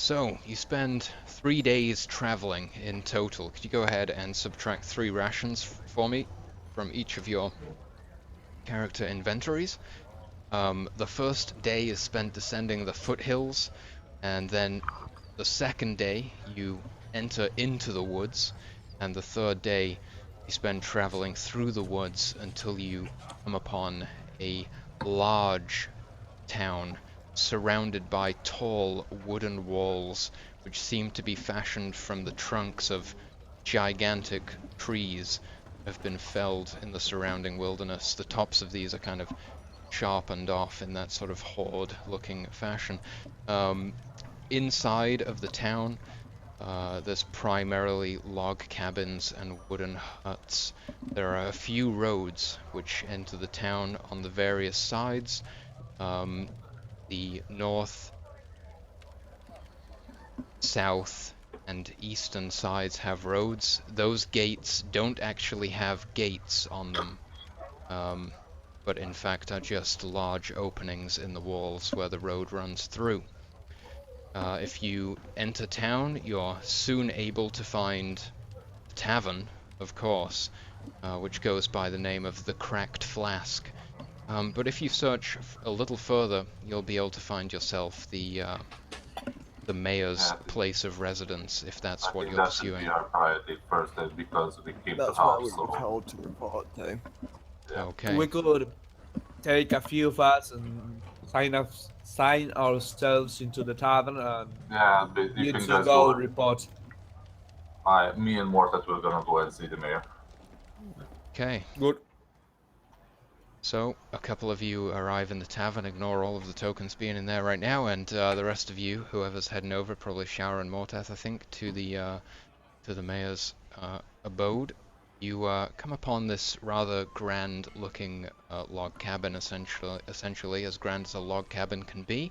So, you spend 3 days traveling in total. Could you go ahead and subtract 3 rations for me from each of your character inventories? The first day is spent descending the foothills, and then the second day you enter into the woods, and the third day you spend traveling through the woods until you come upon a large town surrounded by tall wooden walls which seem to be fashioned from the trunks of gigantic trees that have been felled in the surrounding wilderness. The tops of these are kind of sharpened off in that sort of horde-looking fashion. Um, Inside of the town, there's primarily log cabins and wooden huts. There are a few roads which enter the town on the various sides. Um, the north, south, and eastern sides have roads. Those gates don't actually have gates on them, but in fact are just large openings in the walls where the road runs through. If you enter town, you're soon able to find a tavern, of course, which goes by the name of the Cracked Flask. But if you search a little further, you'll be able to find yourself the mayor's Yeah, place of residence, if I that's what think you're that should be pursuing. our priority first, because we came to That's where help. we were So told to report to. yeah, Okay. We could take a few of us and sign ourselves into the tavern, and yeah. But you you can two guys go go. report. Me and Mortat were gonna go and see the mayor. Okay. Good. So, a couple of you arrive in the tavern, ignore all of the tokens being in there right now, and the rest of you, whoever's heading over, probably Shower and Mortath, I think, to the mayor's abode, you come upon this rather grand-looking log cabin, essentially as grand as a log cabin can be.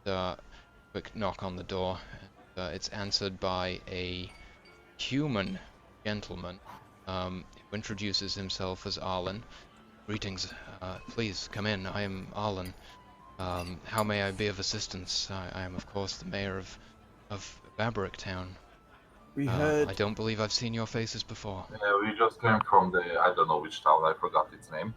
Quick knock on the door, and it's answered by a human gentleman who introduces himself as Arlen. Greetings, please come in. I am Arlen. How may I be of assistance? I am, of course, the mayor of Baberick Town. We heard I don't believe I've seen your faces before. We just came from the, I don't know which town, I forgot its name,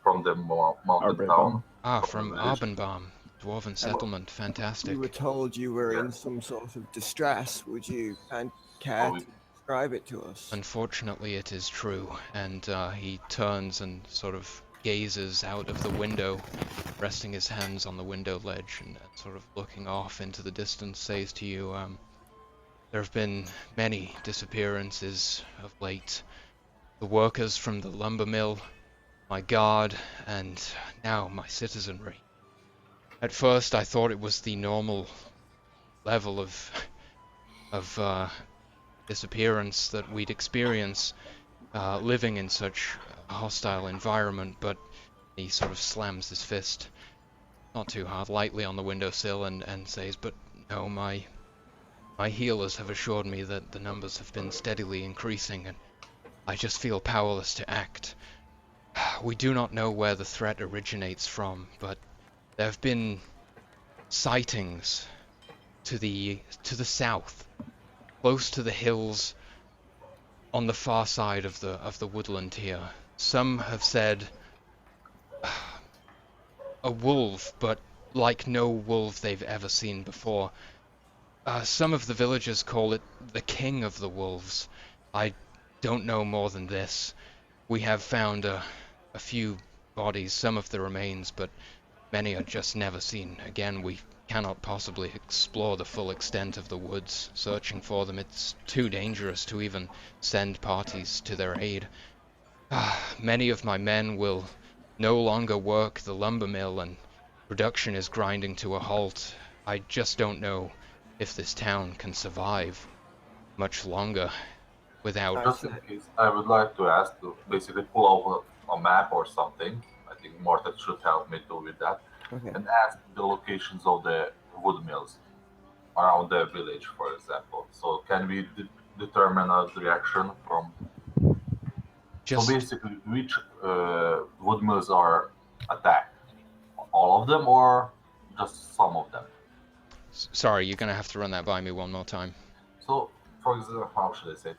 from the mountain town, Ah, from from the village. Arbenbaum, Dwarven Settlement. we were Fantastic. told you were Yeah. in some sort of distress. Would you care Oh, we- to describe it to us? Unfortunately, it is true, and he turns and sort of gazes out of the window, resting his hands on the window ledge and sort of looking off into the distance, says to you, there have been many disappearances of late. The workers from the lumber mill, my guard, and now my citizenry. At first I thought it was the normal level of disappearance that we'd experience living in such a hostile environment, but he sort of slams his fist, not too hard, lightly on the windowsill and says, but no, my healers have assured me that the numbers have been steadily increasing, and I just feel powerless to act. We do not know where the threat originates from, but there have been sightings to the south, close to the hills on the far side of the woodland here. Some have said a wolf, but like no wolf they've ever seen before. Some of the villagers call it the king of the wolves. I don't know more than this. We have found a few bodies, some of the remains, but many are just never seen again. We cannot possibly explore the full extent of the woods searching for them. It's too dangerous to even send parties to their aid. Many of my men will no longer work the lumber mill, and production is grinding to a halt. I just don't know if this town can survive much longer without... Just in case, I would like to ask to basically pull out a map or something. I think Mortat should help me too with that, Okay. and ask the locations of the wood mills around the village, for example. So can we determine a direction from? So Just basically, which wood mills are attacked? All of them, or just some of them? Sorry, you're gonna have to run that by me one more time. So, for example, how should I say it?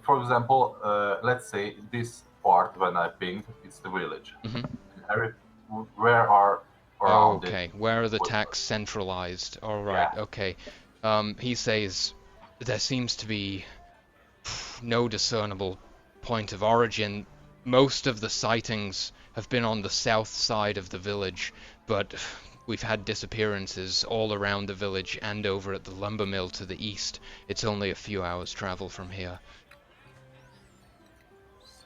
For example, let's say this part when I ping, it's the village. Mhm. Every, where are around it? Okay, where are the What- attacks centralized? All right, Yeah. okay. He says there seems to be no discernible point of origin. Most of the sightings have been on the south side of the village, but we've had disappearances all around the village and over at the lumber mill to the east. It's only a few hours travel from here.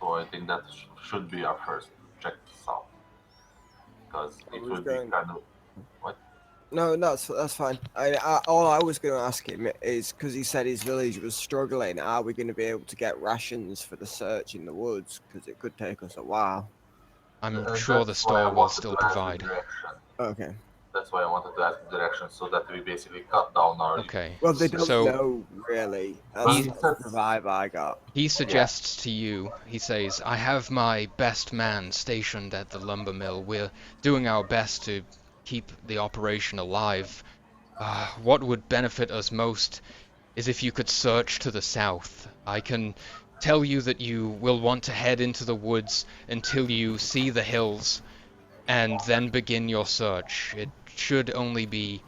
So I think that should be our first check this out. Because I it was would be going- kind of... What? No, that's fine. All I was going to ask him is because he said his village was struggling. Are we going to be able to get rations for the search in the woods? Because it could take us a while. I'm Uh, sure the that's why I store will wanted still to ask the provide. direction. Okay. That's why I wanted to ask the direction, so that we basically cut down our... Okay. Well, they don't So know really. He- That's the vibe I got. he suggests to you, he says, I have my best man stationed at the lumber mill. We're doing our best to keep the operation alive. What would benefit us most is if you could search to the south. I can tell you that you will want to head into the woods until you see the hills, and then begin your search. It should only be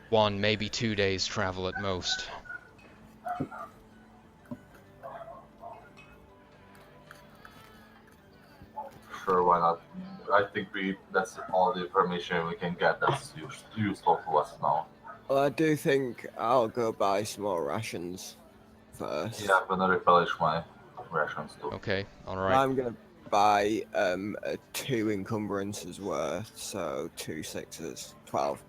1, maybe 2 days travel at most. Sure, why not? I think that's all the information we can get that's useful to us now. Well, I do think I'll go buy some more rations first. Yeah, I'm gonna replenish my rations too. Okay, alright. I'm gonna buy 2 encumbrances worth, so 2 6s, 12.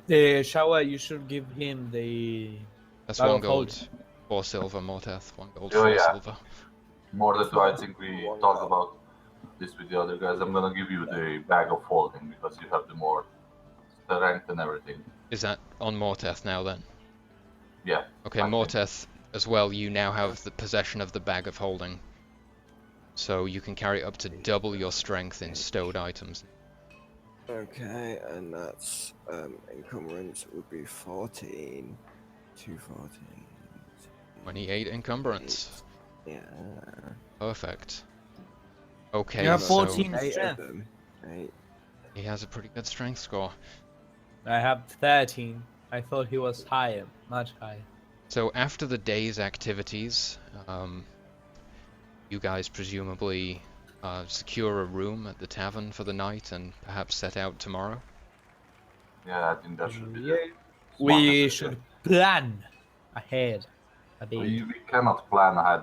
The shower, you should give him the. That's Bag 1 of gold, holding. 4 silver, Morteth. 1 gold, Oh, 4 yeah. silver. More than I think we talked about this with the other guys. I'm gonna give you the bag of holding because you have the more strength and everything. Is that on Morteth now then? Yeah. Okay, I think. Morteth, as well, you now have the possession of the bag of holding. So you can carry up to double your strength in stowed items. Okay, and that's encumbrance would be 14. 214. 28 encumbrance. Yeah. Perfect. Okay, You have so 14 8 of strength. them. 8. he has a pretty good strength score. I have 13. I thought he was higher, much higher. So after the day's activities, you guys presumably secure a room at the tavern for the night and perhaps set out tomorrow? Yeah, I think that should be Yeah. the We smartest should idea. plan ahead a bit. We cannot plan ahead.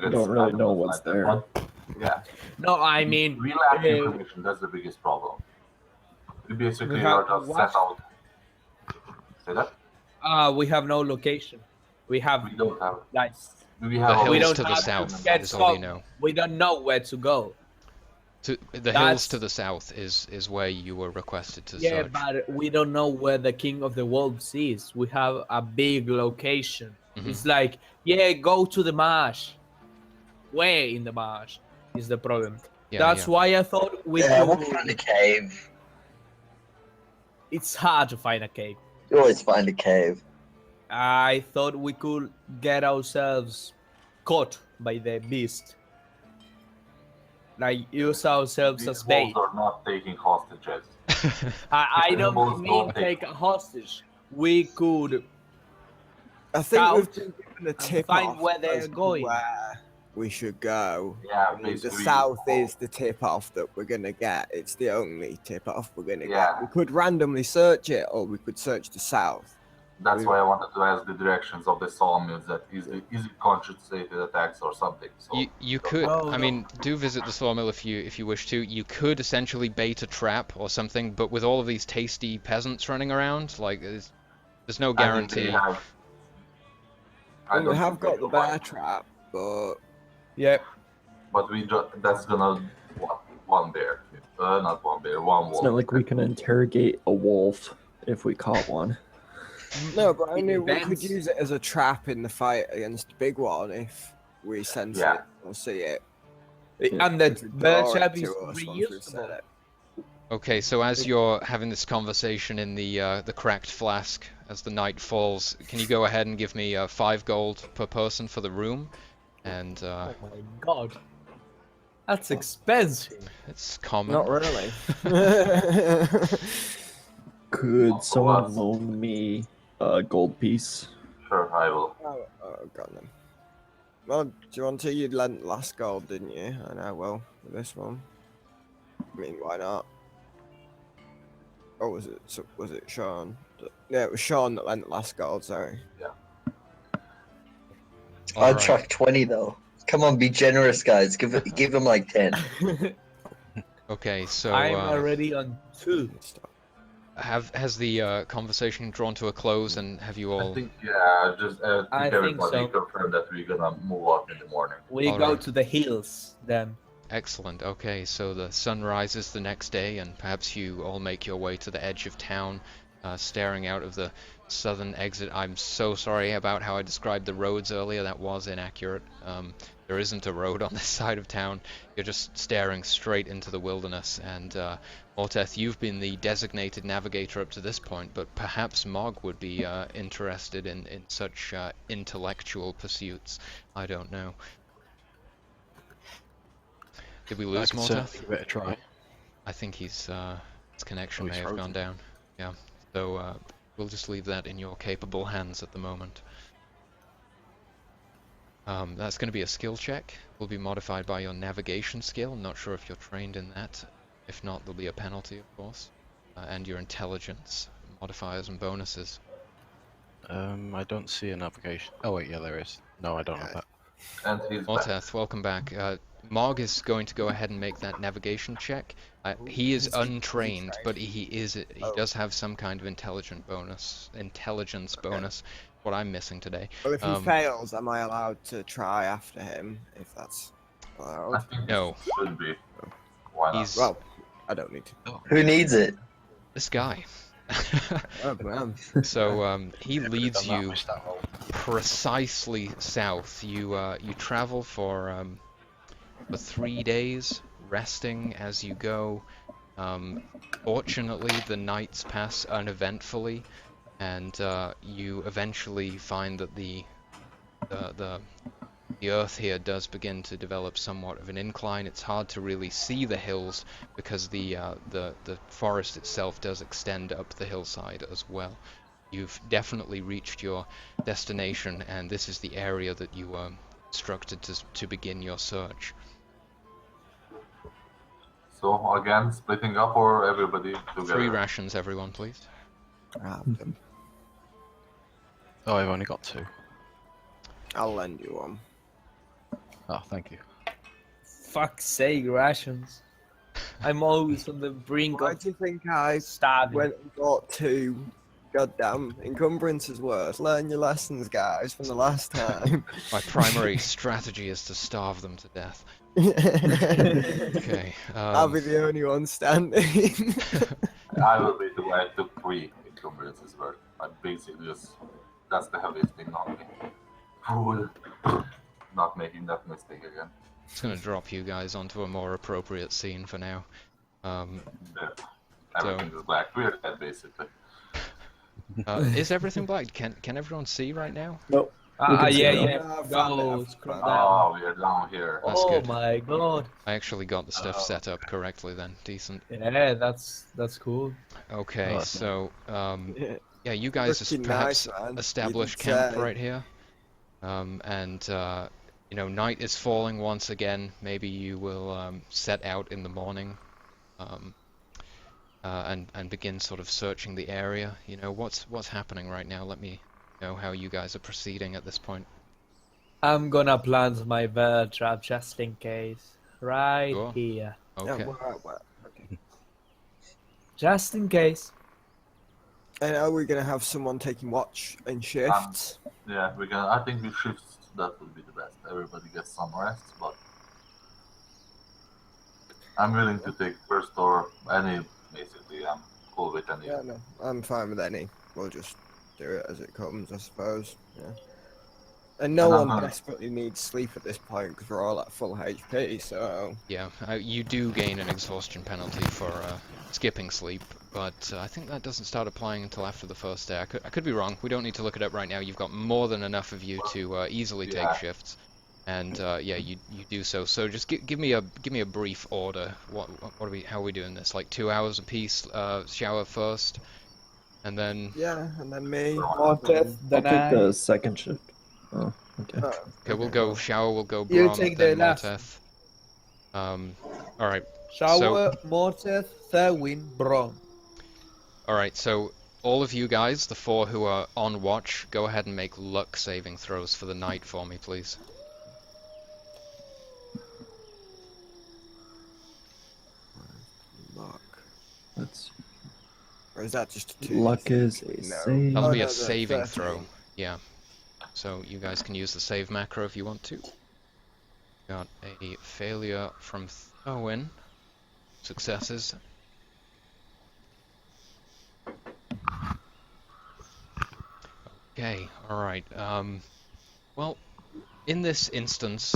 We don't really know what's there. But, yeah, No, I mean, we lack uh, information. That's the biggest problem. We basically We are have just what? set out. Say that? we have no location. We have We don't have. like We The have. we hills don't to the have south get is all you stock. know. we don't know where to go. The hills That's- to the south is where you were requested to Yeah, search. but we don't know where the King of the Wolves is. We have a big location. Mhm. It's like, yeah, go to the marsh. Where in the marsh is the problem? Yeah, That's yeah. why I thought we Yeah, could. we'll find a cave. It's hard to find a cave. You always find a cave. I thought we could get ourselves caught by the beast. Like use ourselves as These bait. wolves are not taking hostages. I don't Wolves mean don't take a hostage. We could I think Scout we've been given a tip find off where they're as to going. where we should go. Yeah, I mean, the basically. south is the tip off that we're gonna get. It's the only tip off we're gonna Yeah. get. We could randomly search it, or we could search the south. That's why I wanted to ask the directions of the sawmills. That is it concentrated attacks or something? So You could, No, I no. mean, do visit the sawmill if you wish to. You could essentially bait a trap or something, but with all of these tasty peasants running around, like there's no I think they guarantee. have- I We don't have think got they the provide- bear trap, but yeah. But that's gonna one bear. Not one bear, one wolf. It's not like we can interrogate a wolf if we caught one. no, but I It mean we could depends. use it as a trap in the fight against the big one if we sense Yeah. it or see it. And the We could bear draw it trap to is us once we've set reusable. it. Okay, so as you're having this conversation in the cracked flask, as the night falls, can you go ahead and give me 5 gold per person for the room? And Oh my god. That's expensive. it's common. Not really. Could For someone us. loan me a gold piece? Sure, I will. oh, God, then. Well, do you want to? You lent last gold, didn't you? And I will with this one. I mean, why not? Or was it? Was it Sean? Yeah, it was Sean that lent the last gold. Sorry. All I'd right. chuck 20 though. Come on, be generous, guys. Give him like 10. Okay, so I'm already on 2. has the conversation drawn to a close, and have you all? I think, yeah, just I think think everybody so. confirm that we're gonna move out in the morning. We All go right. to the hills then. Excellent. Okay, so the sun rises the next day, and perhaps you all make your way to the edge of town, staring out of the southern exit. I'm so sorry about how I described the roads earlier. That was inaccurate. There isn't a road on this side of town. You're just staring straight into the wilderness. And Morteth, you've been the designated navigator up to this point, but perhaps Mog would be interested in such intellectual pursuits. I don't know. Did we lose Morteth? Give it a try. I think his connection Oh, may he's have frozen. gone down. Yeah. So we'll just leave that in your capable hands at the moment. That's going to be a skill check. Will be modified by your navigation skill. I'm not sure if you're trained in that. If not, there'll be a penalty, of course. And your intelligence modifiers and bonuses. I don't see a navigation. Oh wait, yeah, there is. No, I don't have that. And he's back. Morteth, welcome back. Mog is going to go ahead and make that navigation check. He is Is he untrained, trained? but he Oh. does have some kind of intelligence bonus. What I'm missing today. Well, if he Um, fails, am I allowed to try after him? If that's I allowed. think No. it should be. Why not? He's Well, I don't need to. Who needs it? this guy. Oh, man. So he Could've leads done that you with stat roll. precisely south. You travel for 3 days, resting as you go. Fortunately, the nights pass uneventfully, and you eventually find that the earth here does begin to develop somewhat of an incline. It's hard to really see the hills because the forest itself does extend up the hillside as well. You've definitely reached your destination, and this is the area that you were instructed to begin your search. So again, splitting up or everybody together? 3 rations, everyone, please. Oh, I've only got 2. I'll lend you one. Oh, thank you. Fuck's sake, rations. I'm always on the brink Why of do you think I starving. went and bought 2 goddamn encumbrances worth? Learn your lessons, guys, from the last time. My primary strategy is to starve them to death. Okay. I'll be the only one standing. I will be the guy who took 3 encumbrances worth. I basically just, that's the heaviest thing on me. Fool. Not making that mistake again. It's gonna drop you guys onto a more appropriate scene for now. That everything is black. We're dead basically. Is everything black? Can everyone see right now? Nope. Ah, can see yeah, it. yeah. I've Go, found it, I've scroll found it. down. Oh, we are down here. That's Oh good. my god. I actually got the stuff Oh. set up correctly then. Decent. Yeah, that's cool. Okay, Oh, that's so Yeah. yeah, you guys just Looking perhaps nice, man. establish You did camp say. right here. And you know, night is falling once again. Maybe you will set out in the morning, and begin sort of searching the area. You know, what's happening right now? Let me know how you guys are proceeding at this point. I'm gonna plant my bear trap just in case. Right Sure. here. Yeah, Okay. okay. Just in case. And are we gonna have someone taking watch and shifts? Yeah, we can. I think we shift. That would be the best. Everybody gets some rest, but I'm willing to take first or any. Basically, I'm cool with any. Yeah, no, I'm fine with any. We'll just do it as it comes, I suppose. Yeah. And no And one I'm desperately needs sleep at this point because we're all at full HP. So Yeah, you do gain an exhaustion penalty for skipping sleep, but I think that doesn't start applying until after the first day. I could be wrong. We don't need to look it up right now. You've got more than enough of you to easily take Yeah. shifts, and yeah, you do so. So just give me a brief order. What are we? How are we doing this? Like 2 hours apiece. Shower first, and then yeah, and then me. Morteth, I'll then take the I. second shift. Oh, okay. Oh, okay, we'll go well, shower. We'll go You Brom, take then the last. Morteth. All right. Shower, Morteth, Therwin, Brom. All right. So all of you guys, the 4 who are on watch, go ahead and make luck saving throws for the night for me, please. luck. Let's. Or is that just a 2? Luck is a No. save. That'll Oh, be no, a the saving 13. throw. Yeah. So you guys can use the save macro if you want to. Got a failure from Owen. Successes. Okay, alright. Well, in this instance,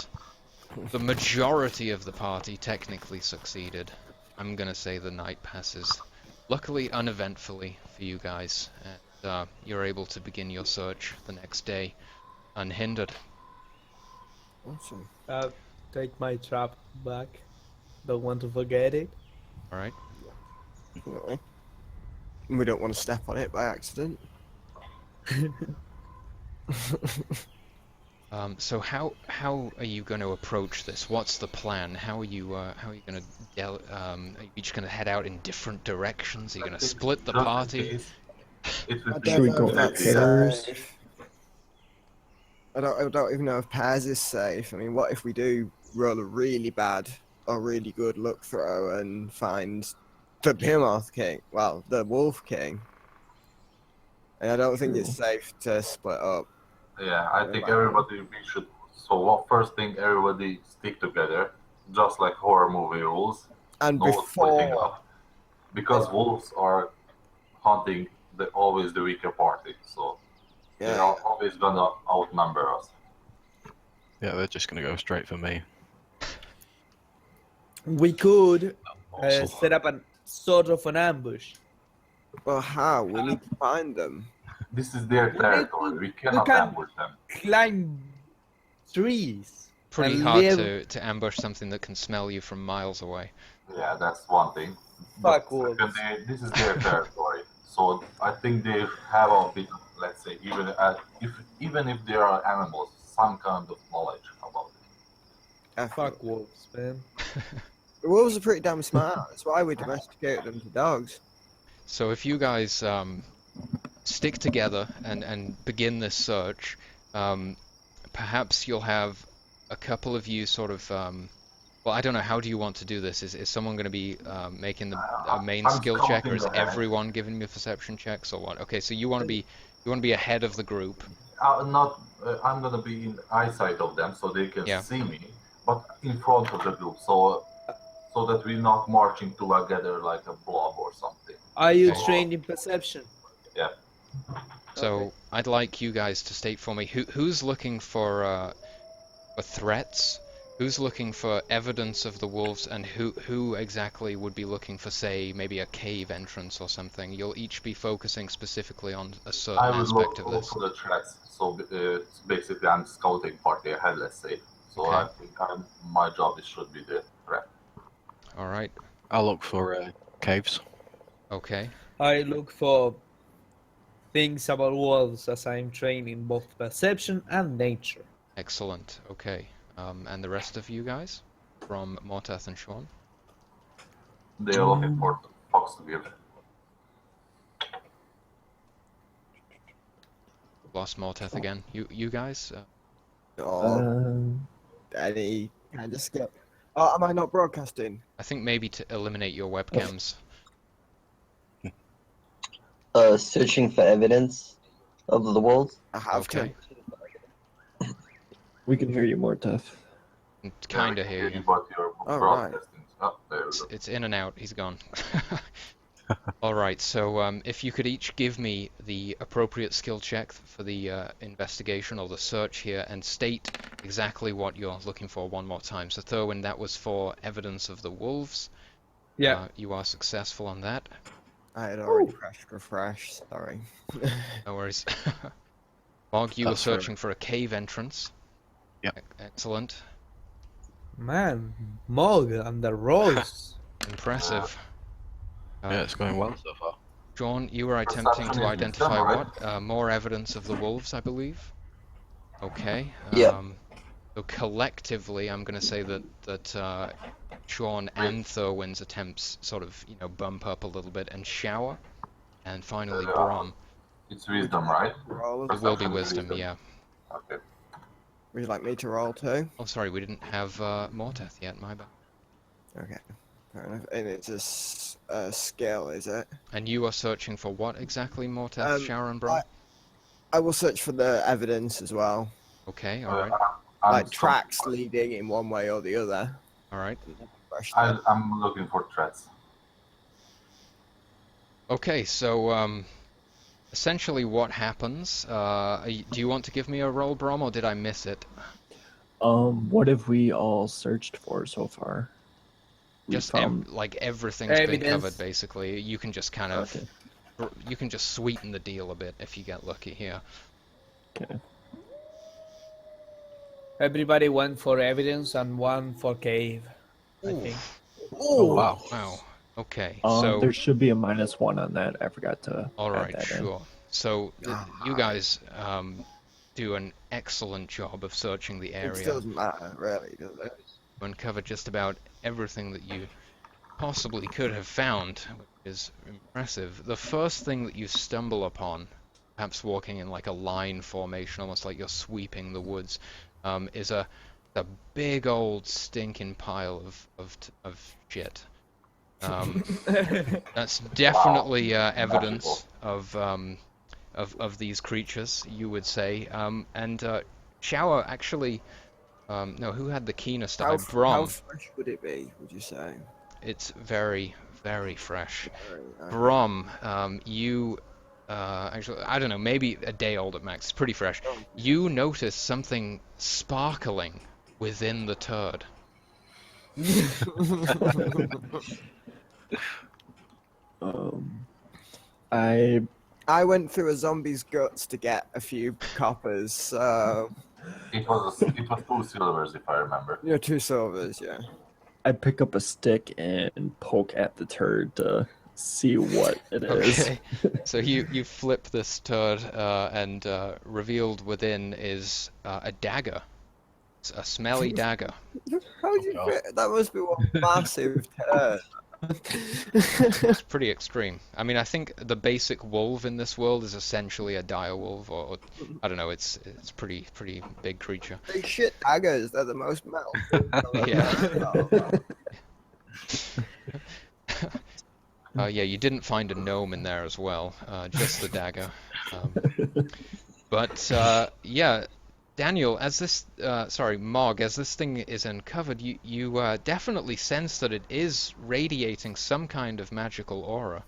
the majority of the party technically succeeded. I'm gonna say the night passes. Luckily, uneventfully for you guys, and you're able to begin your search the next day, unhindered. Awesome. Take my trap back. Don't want to forget it. Alright? Definitely. We don't want to step on it by accident. So how are you going to approach this? What's the plan? How are you going to are you each going to head out in different directions? Are you going to split the Just in party? case, it I would be Should we don't go know if in that's pairs? safe. I don't even know if pairs is safe. I mean, what if we do roll a really bad or really good luck throw and find the Behemoth King? Well, the Wolf King. And I don't think it's safe to split up. Yeah, I think everybody we should. So first thing, everybody stick together, just like horror movie rules. And No splitting before, up, because wolves are hunting always the weaker party, so they're yeah, always gonna outnumber us. Yeah, they're just gonna go straight for me. We could Morsel. set up a sort of an ambush. well, how? We need to find them. This is their We territory. need We cannot can- ambush them. Climb trees. Pretty and hard live- to ambush something that can smell you from miles away. Yeah, that's one thing. Fuck But wolves. second, this is their territory, so I think they have a bit, let's say, even if there are animals, some kind of knowledge about it. Fuck wolves, man. The wolves are pretty damn smart. That's why we domesticated them to dogs. So if you guys stick together and begin this search, perhaps you'll have a couple of you sort of. Well, I don't know. How do you want to do this? Is someone going to be making a main I'm skill check, or is scouting ahead. everyone giving me perception checks, or what? Okay, so you want to be ahead of the group. I'm gonna be in eyesight of them, so they can Yeah. see me, but in front of the group, so that we're not marching together like a blob or something. Are you Okay. trained in perception? So Okay. I'd like you guys to state for me who's looking for threats, who's looking for evidence of the wolves, and who exactly would be looking for, say, maybe a cave entrance or something. You'll each be focusing specifically on a certain I would aspect look of this. for the threats, so basically I'm scouting party ahead, let's say. So Okay. I think my job should be the threat. All right. I'll look for caves. Okay. I look for things about wolves as I'm trained in both perception and nature. Excellent. Okay. And the rest of you guys, from Morteth and Sean. They're looking for fox to give. Lost Morteth again. You guys. Or any kind of skill. Oh, am I not broadcasting? I think maybe to eliminate your webcams. Searching for evidence of the wolves. I have Okay. We can hear you more tough. Kinda hear you. But you're Oh, right. broadcasting. Oh, there we go. It's in and out. He's gone. Alright, so if you could each give me the appropriate skill check for the investigation or the search here and state exactly what you're looking for one more time. So Thurwin, that was for evidence of the wolves. Yeah. You are successful on that. I had already pressed refresh. Sorry. No worries. Mog, you were That's fair. searching for a cave entrance. Yep. Excellent. Man, Mog and the Rose. Impressive. Yeah, it's going well so far. John, you were attempting Perception to is identify wisdom, what? More evidence of the wolves, I believe. Okay. Yeah. So collectively, I'm going to say that Sean and Thurwin's attempts sort of, bump up a little bit, and Shower, and finally Yeah. Brom. It's wisdom, right? Roll. It will be Perception is wisdom, yeah. Okay. Would you like me to roll too? Oh, sorry, we didn't have Morteth yet, my bad. Okay. Fair enough. And it's a skill, is it? And you are searching for what exactly, Morteth, Shower, and Brom? I will search for the evidence as well. Okay, alright, Like tracks leading in one way or the other. alright. I'm looking for threats. Okay, so essentially what happens, do you want to give me a roll, Brom, or did I miss it? What have we all searched for so far? We Just found- like everything's been Evidence. covered, basically. You can just kind of, Okay. you can just sweeten the deal a bit if you get lucky here. Okay. Everybody went for evidence and one for cave. I think. Oh wow. Wow. Okay, There so should be a -1 on that. I forgot to. all add right, that in. sure. So you guys do an excellent job of searching the It area. doesn't matter, really, does it? Uncovered just about everything that you possibly could have found, which is impressive. The first thing that you stumble upon, perhaps walking in like a line formation, almost like you're sweeping the woods, is a big old stinking pile of shit. That's definitely evidence of these creatures, you would say. And Shower actually. No, who had the keenest eye? How Brom. fresh would it be, would you say? It's very, very fresh. Okay. Brom, you, actually, I don't know, maybe a day old at max. It's pretty fresh. You notice something sparkling within the turd. I went through a zombie's guts to get a few coppers, so It was 2 silvers, if I remember. 2 silvers, yeah. I pick up a stick and poke at the turd to see what it is. Okay, so you flip this turd, and revealed within is a dagger. It's a smelly dagger. How do you God. fit? That must be one massive turd. It's pretty extreme. I mean, I think the basic wolf in this world is essentially a dire wolf, or I don't know. It's pretty big creature. They shit daggers, they're the most metal. Yeah, you didn't find a gnome in there as well, just the dagger. But yeah, Daniel, as this, Mog, as this thing is uncovered, you definitely sense that it is radiating some kind of magical aura,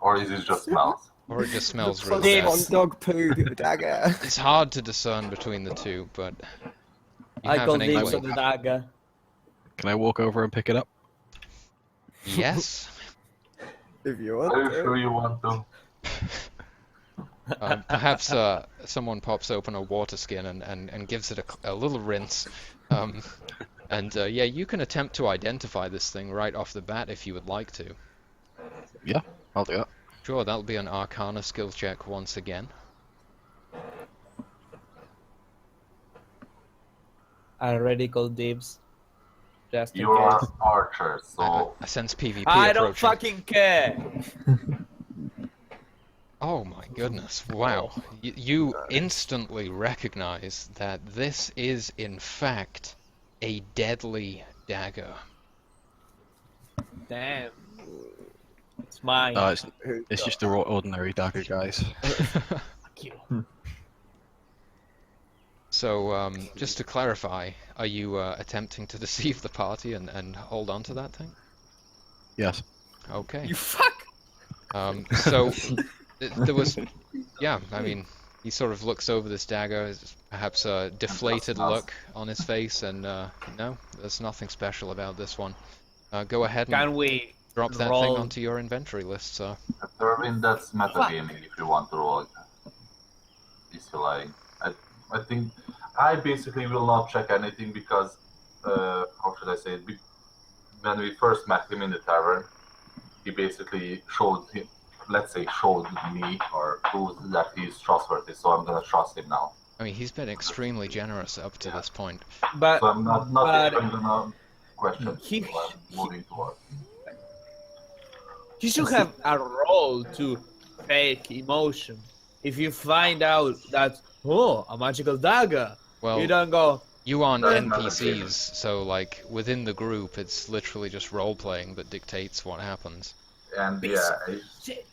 Or is it just smells? or it just smells Plus really one bad. dog poo dagger. It's hard to discern between the two, but you I have call an dibs on inkling. the dagger. Can I walk over and pick it up? Yes. If you Are want you to. sure you want to? Perhaps someone pops open a water skin and gives it a little rinse. Yeah, you can attempt to identify this thing right off the bat if you would like to. Yeah, I'll do that. Sure, that'll be an Arcana skill check once again. I already called dibs. Just in You're case. an archer, so I sense PvP I don't approaching. fucking care. Oh my goodness, wow. You instantly recognize that this is in fact a deadly dagger. Damn. It's mine. No, it's just a ordinary dagger, guys. Fuck you. So, just to clarify, are you attempting to deceive the party and hold on to that thing? Yes. Okay. You fuck. So there was, yeah. I mean, he sort of looks over this dagger, perhaps a deflated look on his face, and no, there's nothing special about this one. Go ahead and Can we drop that roll? thing onto your inventory list, sir. Turbine, that's metagaming if you want to roll it. Is he lying? I think I basically will not check anything because, how should I say it? When we first met him in the tavern, he basically showed me or proved that he's trustworthy, so I'm gonna trust him now. I mean, he's been extremely generous up to this point. But So I'm not but even gonna question he- what I'm moving towards. you should have a roll to fake emotion. If you find out that a magical dagger, Well, you don't go. you aren't That's not NPCs, so like within the group, it's literally just role playing that dictates what happens. And Shit.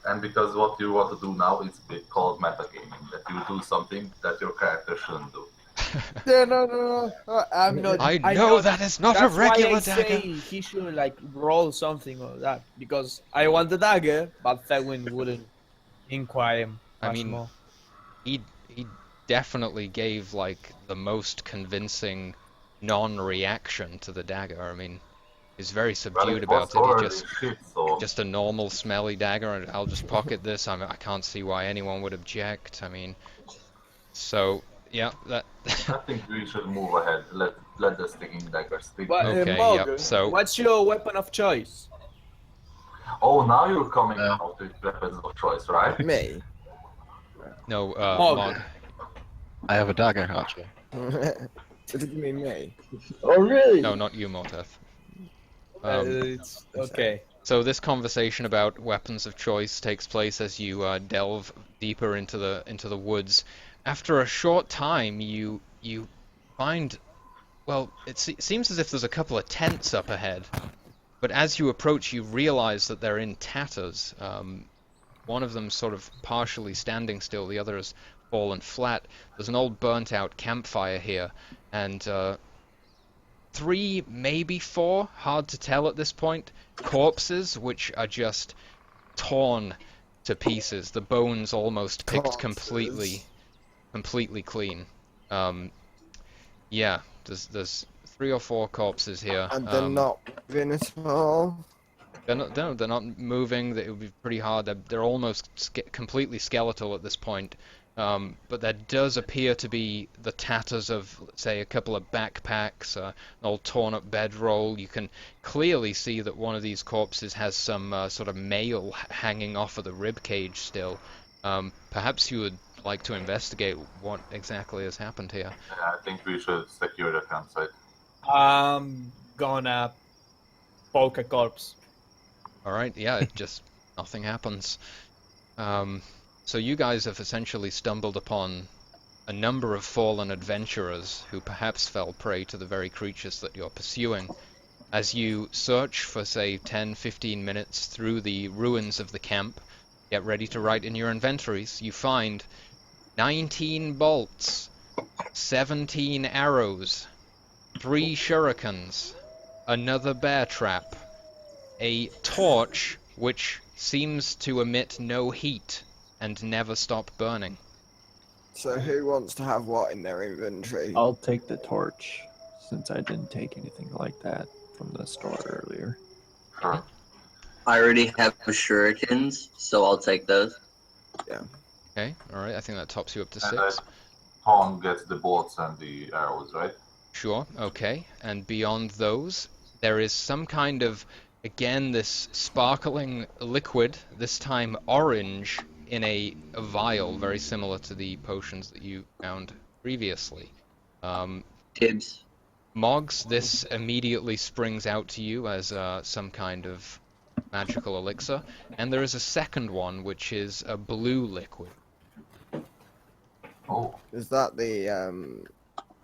and because what you want to do now is called metagaming, that you do something that your character shouldn't do. No. I'm not. I know that is not a That's regular why I say dagger. he should like roll something or that because I want the dagger, but Thewin wouldn't inquire much I mean, more. He definitely gave like the most convincing non-reaction to the dagger. I mean, he's very subdued about it. He just a normal smelly dagger, and I'll just pocket this. I can't see why anyone would object. I mean, so yeah, that. I think we should move ahead. Let the sticking dagger stick. But, Okay, Morgan, yep, so- what's your weapon of choice? Oh, now you're coming out with weapons of choice, right? Me. No, Mog. Mog. I have a dagger, actually. Did you mean me? Oh, really? No, not you, Morteth. It's okay. So this conversation about weapons of choice takes place as you delve deeper into the woods. After a short time, you find, well, it seems as if there's a couple of tents up ahead. But as you approach, you realize that they're in tatters. One of them sort of partially standing still, the other has fallen flat. There's an old burnt-out campfire here, and 3, maybe 4, hard to tell at this point, corpses which are just torn to pieces. The bones almost picked completely clean. Yeah, there's 3 or 4 corpses here. And they're not moving at all. They're not moving. It would be pretty hard. They're almost completely skeletal at this point. But there does appear to be the tatters of, let's say, a couple of backpacks, an old torn-up bedroll. You can clearly see that one of these corpses has some sort of mail hanging off of the rib cage still. Perhaps you would like to investigate what exactly has happened here. Yeah, I think we should secure the campsite. I'm gonna poke a corpse. All right, yeah, just nothing happens. So you guys have essentially stumbled upon a number of fallen adventurers who perhaps fell prey to the very creatures that you're pursuing. As you search for, say, 10-15 minutes through the ruins of the camp, get ready to write in your inventories, you find 19 bolts, 17 arrows, 3 shurikens, another bear trap, a torch which seems to emit no heat and never stop burning. So who wants to have what in their inventory? I'll take the torch, since I didn't take anything like that from the store earlier. Sure. I already have shurikens, so I'll take those. Okay, alright, I think that tops you up to And 6. Tom gets the bolts and the arrows, right? Sure, okay. And beyond those, there is some kind of, again, this sparkling liquid, this time orange, in a vial, very similar to the potions that you found previously. Tibbs. Moggs, this immediately springs out to you as some kind of magical elixir. And there is a second one, which is a blue liquid. Oh, Is that the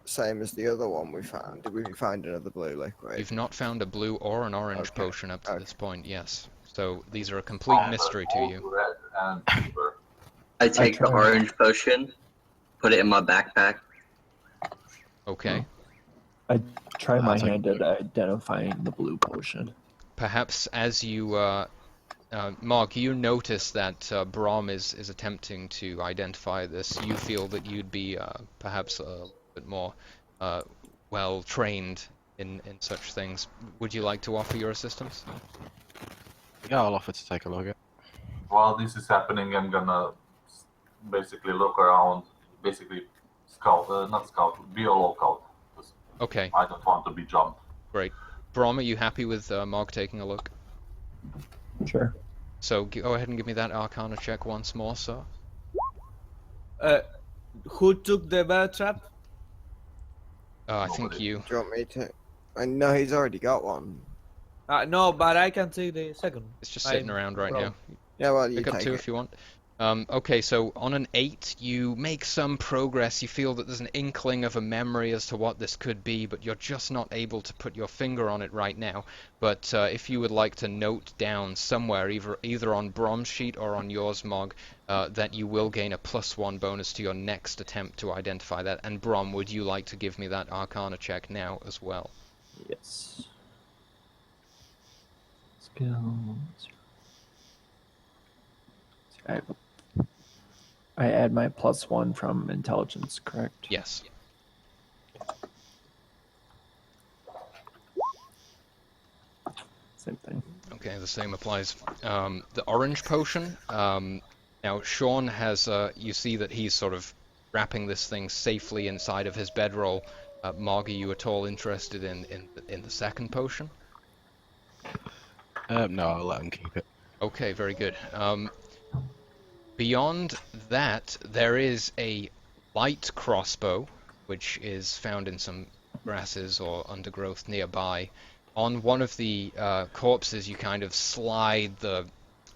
same as the other one we found? Did we find another blue liquid? You've not found a blue or an orange Okay, potion up to okay. this point, yes. So these are a complete mystery to you. Red and silver. I take the tried. orange potion, put it in my backpack. Okay. I try my That's like- hand at identifying the blue potion. Perhaps as you Mark, you notice that Brom is attempting to identify this. You feel that you'd be perhaps a little bit more well trained in such things. Would you like to offer your assistance? Yeah, I'll offer to take a look at it. While this is happening, I'm gonna basically look around, basically scout, not scout, be a lookout. 'Cause Okay, I don't want to be jumped. great. Brom, are you happy with Mark taking a look? Sure. So go ahead and give me that Arcana check once more, sir. Who took the bear trap? I think you. Do you want me to? I know he's already got one. No, but I can take the second. It's just sitting around right now. Yeah, well, you Pick up take two it. if you want. Okay, so on an 8, you make some progress. You feel that there's an inkling of a memory as to what this could be, but you're just not able to put your finger on it right now. But if you would like to note down somewhere, either on Brom's sheet or on yours, Mog, that you will gain a +1 bonus to your next attempt to identify that. And Brom, would you like to give me that Arcana check now as well? Yes. Skill. I add my +1 from intelligence, correct? Yes. Same thing. Okay, the same applies. The orange potion. Now, Sean has. You see that he's sort of wrapping this thing safely inside of his bedroll. Mog, are you at all interested in the second potion? No, I'll let him keep it. Okay, very good. Beyond that, there is a light crossbow, which is found in some grasses or undergrowth nearby. On one of the corpses, you kind of slide the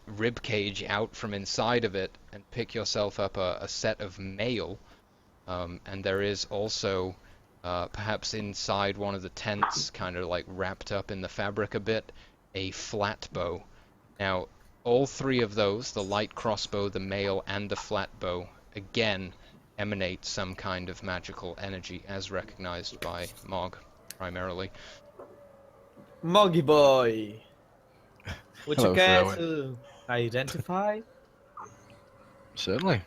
rib cage out from inside of it and pick yourself up a set of mail. And there is also, perhaps inside one of the tents, kind of like wrapped up in the fabric a bit, a flat bow. Now, all three of those, the light crossbow, the mail, and the flat bow, again emanate some kind of magical energy, as recognized by Mog, primarily. Moggy boy. Would Hello, you care Throwin. to identify? Certainly.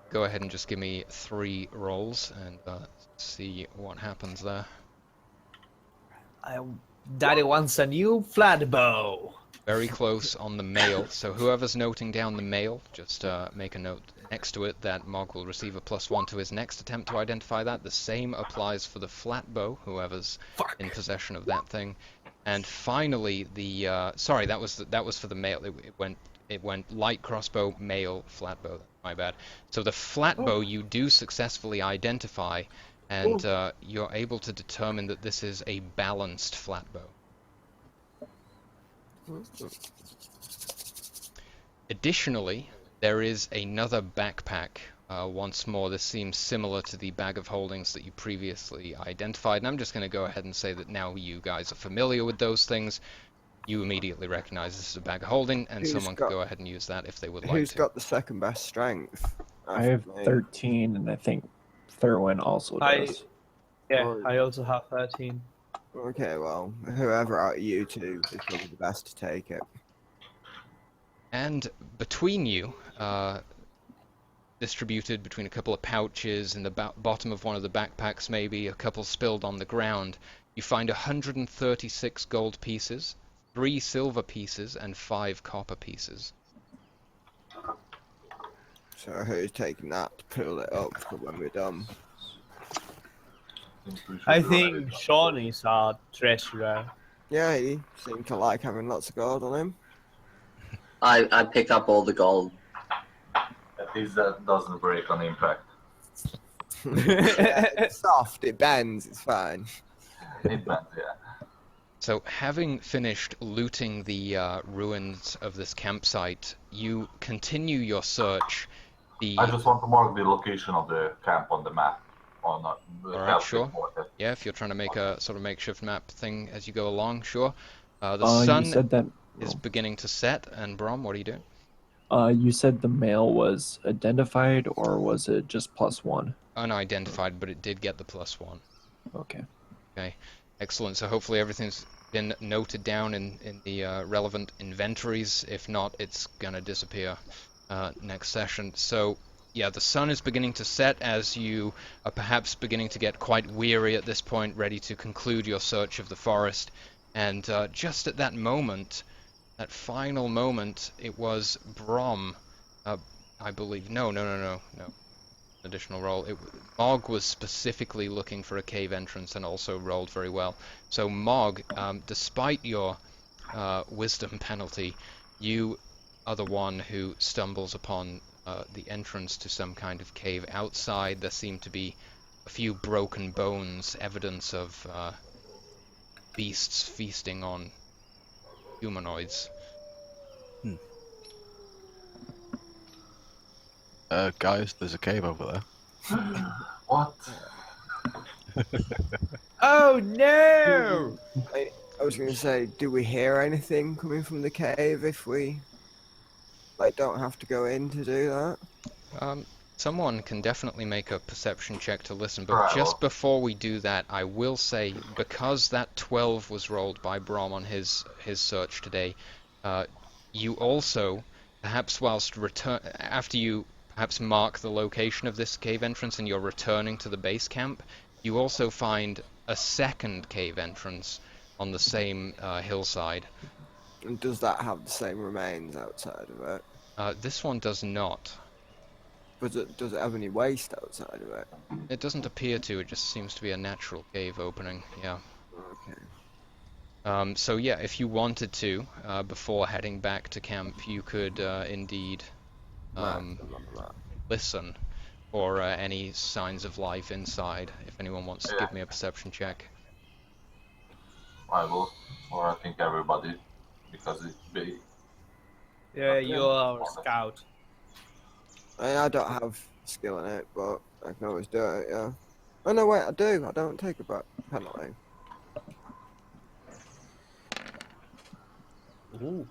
Go ahead and just give me 3 rolls and see what happens there. Daddy wants a new flat bow. Very close on the mail, so whoever's noting down the mail, just make a note next to it that Mog will receive a +1 to his next attempt to identify that. The same applies for the flat bow, whoever's in possession of that thing. And finally, the sorry, that was for the mail. It went light crossbow, mail, flat bow. My bad. So the flat bow you do successfully identify, and you're able to determine that this is a balanced flat bow. Additionally, there is another backpack. Once more, this seems similar to the bag of holdings that you previously identified, and I'm just going to go ahead and say that now you guys are familiar with those things. You immediately recognize this is a bag of holding, and someone could go ahead and use that if they would like to. Who's got the second best strength? I have 13, and I think Thurwin also does. Yeah, I also have 13. Okay, well, whoever out of you two is probably the best to take it. And between you, distributed between a couple of pouches in the bottom of one of the backpacks, maybe a couple spilled on the ground, you find 136 gold pieces, 3 silver pieces, and 5 copper pieces. So who's taking that to pull it up for when we're done? I think Sean is our treasurer. Yeah, he seemed to like having lots of gold on him. I picked up all the gold. At least that doesn't break on impact. It's soft, it bends, it's fine. It bends, yeah. So, having finished looting the ruins of this campsite, you continue your search. I just want to mark the location of the camp on the map. On the Alright, sure. Yeah, if you're trying to make a sort of makeshift map thing as you go along, sure. The sun you said that is beginning to set, and Brom, what are you doing? you said the male was identified, or was it just +1? Unidentified, but it did get the +1. Okay. Okay, excellent. So hopefully everything's been noted down in the relevant inventories. If not, it's gonna disappear next session. So yeah, the sun is beginning to set as you are perhaps beginning to get quite weary at this point, ready to conclude your search of the forest. And just at that moment, that final moment, it was Brom, I believe. No. Additional roll. Mog was specifically looking for a cave entrance and also rolled very well. So Mog, despite your wisdom penalty, you are the one who stumbles upon the entrance to some kind of cave outside. There seem to be a few broken bones, evidence of beasts feasting on humanoids. Guys, there's a cave over there. What? Oh no! I was going to say, do we hear anything coming from the cave if we don't have to go in to do that? Someone can definitely make a perception check to listen, but Right, just well. before we do that, I will say, because that 12 was rolled by Brom on his search today, you also, perhaps whilst after you perhaps mark the location of this cave entrance and you're returning to the base camp, you also find a second cave entrance on the same hillside. And does that have the same remains outside of it? This one does not. Does it have any waste outside of it? It doesn't appear to, it just seems to be a natural cave opening, yeah. Okay. So yeah, if you wanted to, before heading back to camp, you could indeed listen for any signs of life inside, if anyone wants to give me a perception check. I will, or I think everybody, because it's big. Yeah, you're our scout. I don't have skill in it, but I can always do it, yeah. Oh no, wait, I do. I don't take a penalty. Ooh.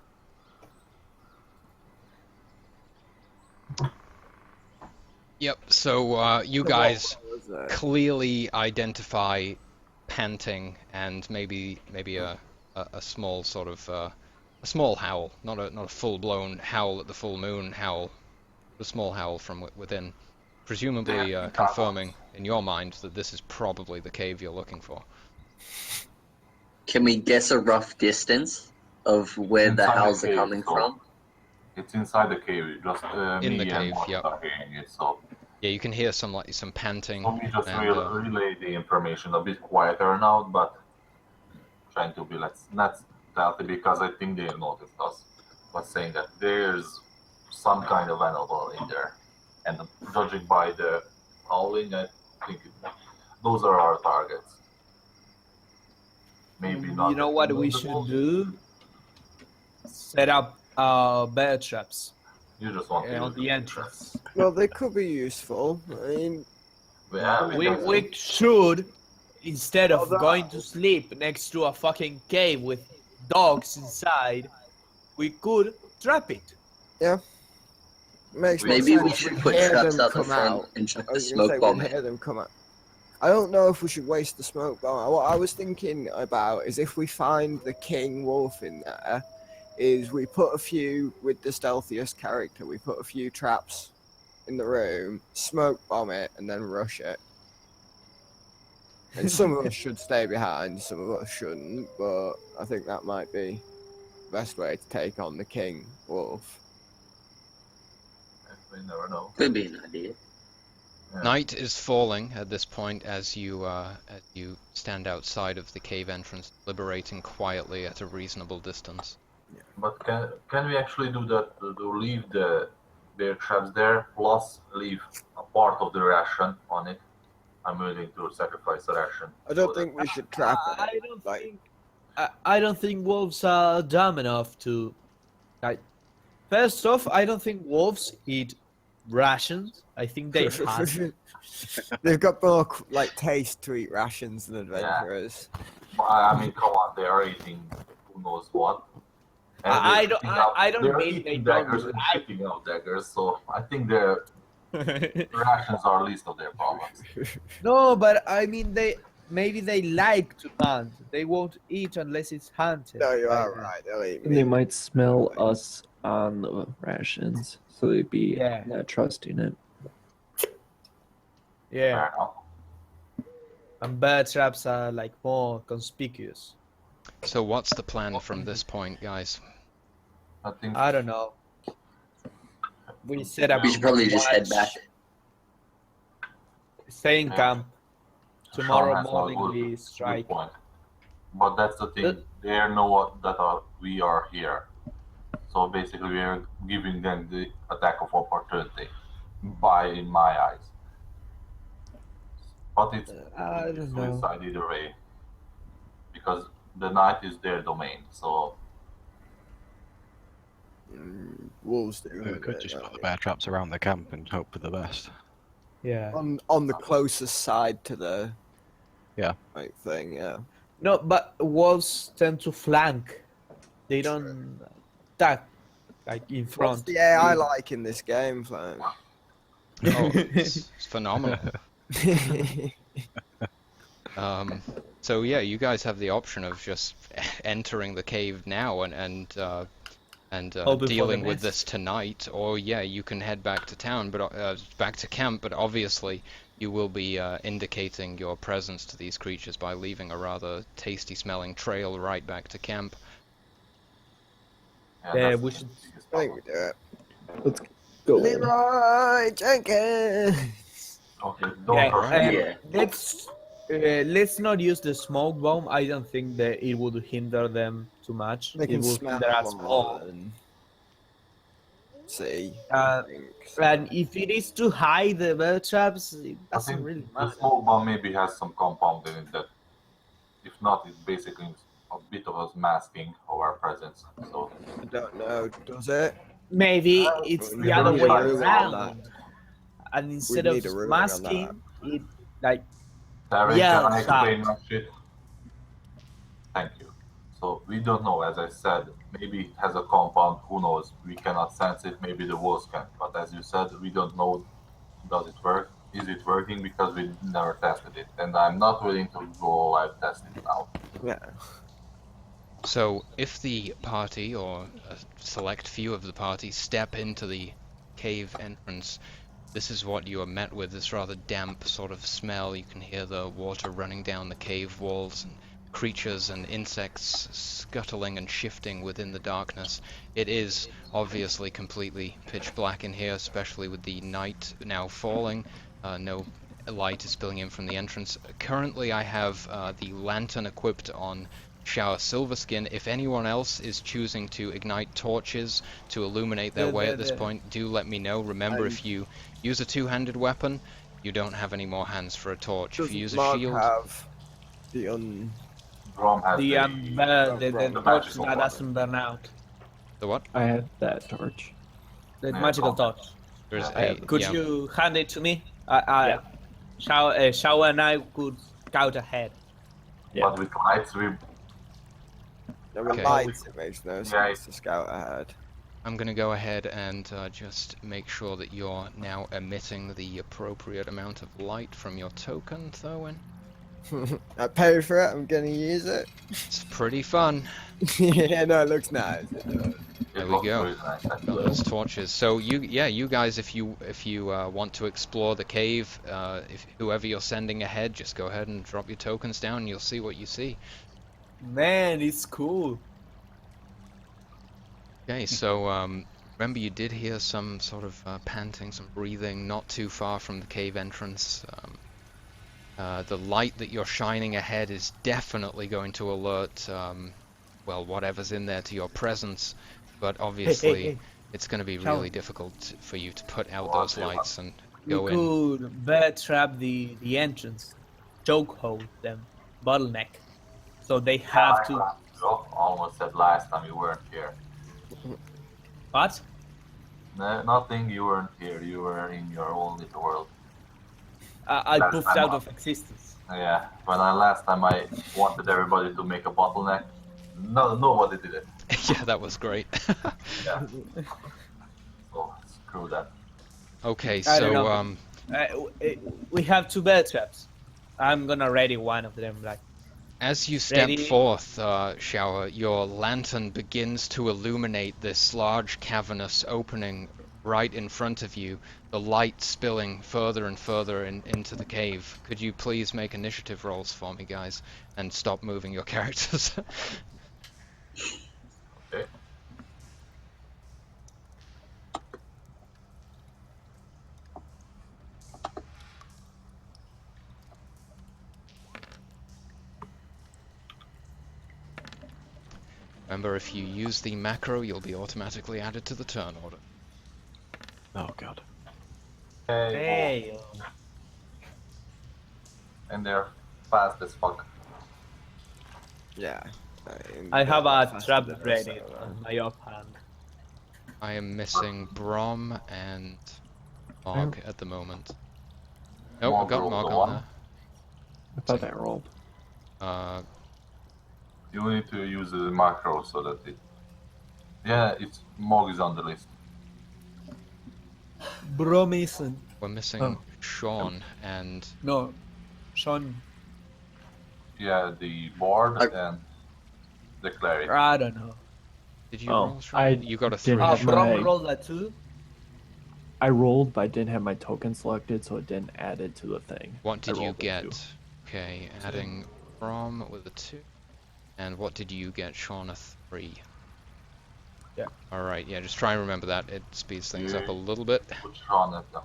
Yep, so you guys clearly identify panting and maybe a small sort of a small howl, not a full-blown howl at the full moon howl, a small howl from within, presumably confirming in your mind that this is probably the cave you're looking for. Can we guess a rough distance of where the Inside the howls are cave, coming so- from? It's inside the cave. Just In me the cave, and Mortis yep. are hearing it. So Yeah, you can hear some panting. let me just and, relay the information a bit quieter now, but trying to be not stealthy because I think they noticed us. But saying that there's some kind of animal in there, and judging by the howling, I think those are our targets. Maybe not. You know what we should do? Set up bear traps You just want to on use the entrance. Well, they could be useful. I mean, Yeah, We should, instead of going to sleep next to a fucking cave with dogs inside, we could trap it. makes more Maybe sense. we should We'd put hear traps them out the come front out. and chuck I the was gonna say smoke bomb we'd in. hear them come out. I don't know if we should waste the smoke bomb. What I was thinking about is if we find the king wolf in there, is we put a few with the stealthiest character. We put a few traps in the room, smoke bomb it, and then rush it. And some of us should stay behind, some of us shouldn't. But I think that might be the best way to take on the king wolf. We never know. Could be an idea. Yeah. Night is falling at this point as you stand outside of the cave entrance, liberating quietly at a reasonable distance. But can we actually do that? To leave the bear traps there, plus leave a part of the ration on it? I'm willing to sacrifice a ration. I don't so that- think we should trap it. I don't like- think. I don't think wolves are dumb enough to. Like, first off, I don't think wolves eat rations. I think they hunt. They've got more taste to eat rations than adventurers. I mean, come on, they are eating who knows what. And I they're don't- shitting out- I don't they're mean eating they don't daggers and like- shitting out daggers, so I think their rations are least of their problems. No, but I mean maybe they like to hunt. They won't eat unless it's hunted. No, you are Like, right. They'll eat And they meat. might smell us on the rations, so they'd be Yeah. not trusting it. Yeah, Fair enough. and bear traps are like more conspicuous. So what's the plan from this point, guys? I think I don't know. We set up. We should probably just head watch, back. Stay in Yeah. camp. Sean Tomorrow has a morning good- we good strike. point. But that's the thing. They know that we are here. So basically, we are giving them the attack of opportunity, in my eyes. But it's I don't know. suicide either way, because the night is their domain. So Wolves do. We have could it, just don't put the they? bear traps around the camp and hope for the best. Yeah. On the closest side to the Yeah. right thing. Yeah. No, but wolves tend to flank. They don't attack like in What's front. the AI like in this game, Flame? Oh, it's phenomenal. So yeah, you guys have the option of just entering the cave now and Hoping for dealing the with best. this tonight, or yeah, you can head back to town, but back to camp. But obviously, you will be indicating your presence to these creatures by leaving a rather tasty-smelling trail right back to camp. Yeah, that's we the should- biggest I think we problem. do it. Let's go. Leroy Jenkins. Okay, don't Yeah, rush. Yeah. let's not use the smoke bomb. I don't think that it would hinder them too much. They It can will smell hinder us one more. and see. Uh, I think. And if it is too high, the bear traps, it I doesn't think really the matter. smoke bomb maybe has some compound in it that, if not, it's basically a bit of us masking our presence. So I don't know. Does it? Maybe it's we the other need way a ruling on around. And We instead of need a ruling on that. masking, it like Darren, Yeah, can I explain shout. my shit? Thank you. So we don't know, as I said, maybe it has a compound, who knows? We cannot sense it, maybe the wolves can. But as you said, we don't know, does it work? Is it working? Because we never tested it. And I'm not willing to go live test it now. Yeah. So, if the party, or a select few of the party, step into the cave entrance, this is what you are met with, this rather damp sort of smell. You can hear the water running down the cave walls, and creatures and insects scuttling and shifting within the darkness. It is obviously completely pitch black in here, especially with the night now falling. No light is spilling in from the entrance. Currently I have the lantern equipped on Shower Silverskin. If anyone else is choosing to ignite torches to illuminate their way at this point, do let me know. Remember, if you use a two-handed weapon, you don't have any more hands for a torch. If you use a Mark shield, have the Drum has the the torch magical that one. doesn't burn out. the what? I have that torch. The Yeah, magical combat. torch. There's I a, have- Could yeah. you hand it to me? Shower and I could scout ahead. Yeah. But with lights, we with Okay. lights. It makes no Yeah. sense to scout ahead. I'm going to go ahead and just make sure that you're now emitting the appropriate amount of light from your token, Thorwin. I paid for it. I'm gonna use it. It's pretty fun. Yeah, no, it looks nice. There it we looks go. really nice. Got those torches. So you guys, if you want to explore the cave, if whoever you're sending ahead, just go ahead and drop your tokens down, and you'll see what you see. Man, it's cool. Okay, so remember you did hear some sort of panting, some breathing, not too far from the cave entrance. The light that you're shining ahead is definitely going to alert, well, whatever's in there to your presence, but obviously it's going to be Ciao. really difficult for you to put out Oh, those okay, well, lights and We go in. could bear trap the entrance, chokehold them, bottleneck, so they have to. Almost said last time you weren't here. What? No, nothing, you weren't here. You were in your own little world. I Last poofed time out up. of existence. Yeah, when last time I wanted everybody to make a bottleneck, nobody did it. Yeah, that was great. Yeah. So screw that. Okay, I don't so know. We have two bear traps. I'm gonna ready one of them. Like, As you step Ready? forth, Shower, your lantern begins to illuminate this large cavernous opening right in front of you, the light spilling further and further into the cave. Could you please make initiative rolls for me, guys, and stop moving your characters? Okay. Remember, if you use the macro, you'll be automatically added to the turn order. Oh god. Hey, hey, and they're fast as fuck. Yeah. I have a faster trap than us, ready so, on my offhand. I am missing Brom and Mog at the moment. Nope, Mog I've got rolled Mog a on one. I thought I rolled. there. You need to use the macro so that it. Yeah, it's Mog is on the list. Bro Mason. We're missing Oh. Sean and No, Sean. Yeah, the board I- and the cleric. I don't know. did you Oh, roll Sean? I You got a 3. didn't have Sean. my- Brom rolled that too. I rolled, but I didn't have my token selected, so it didn't add it to the thing. What did I you rolled a get? 2. Okay, adding Brom with a 2. And what did you get, Sean? A 3. Yeah. Alright, yeah, just try and remember that. It speeds things up Yeah. a little bit. Put Sean at that.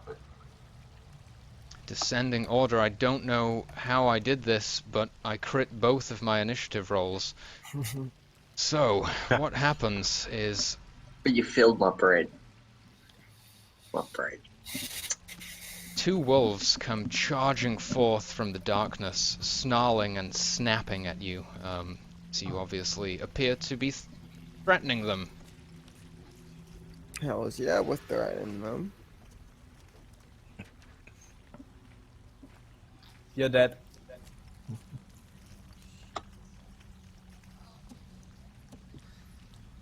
Descending order, I don't know how I did this, but I crit both of my initiative rolls. So, what happens is But you filled my bread. My bread. 2 wolves come charging forth from the darkness, snarling and snapping at you. So you obviously appear to be threatening them. Hells yeah, we're threatening them. You're dead.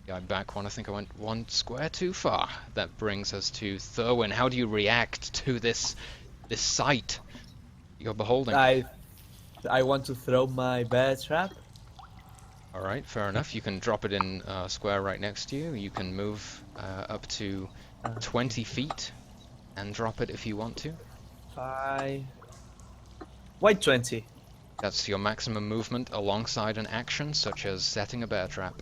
Yeah, I'm back one. I think I went 1 square too far. That brings us to Thurwin. How do you react to this sight you're beholding? I want to throw my bear trap. All right, fair enough. You can drop it in a square right next to you. You can move up to 20 feet and drop it if you want to. 5. Why 20? That's your maximum movement alongside an action such as setting a bear trap.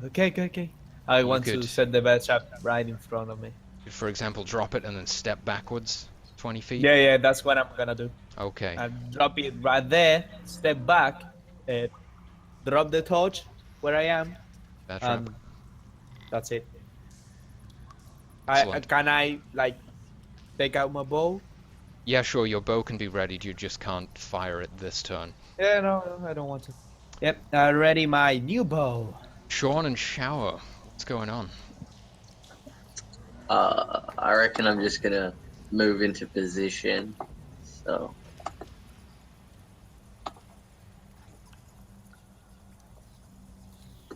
Okay. I want could- to set the bear trap right in front of me. You could, for example, drop it and then step backwards 20 feet. Yeah, that's what I'm gonna do. Okay. I drop it right there, step back, drop the torch where I am, Bear trap. and that's it. Excellent. Can I like take out my bow? Yeah, sure, your bow can be readied, you just can't fire it this turn. Yeah, no, I don't want to. Yep, I ready my new bow. Sean and Shower, what's going on? I reckon I'm just gonna move into position. So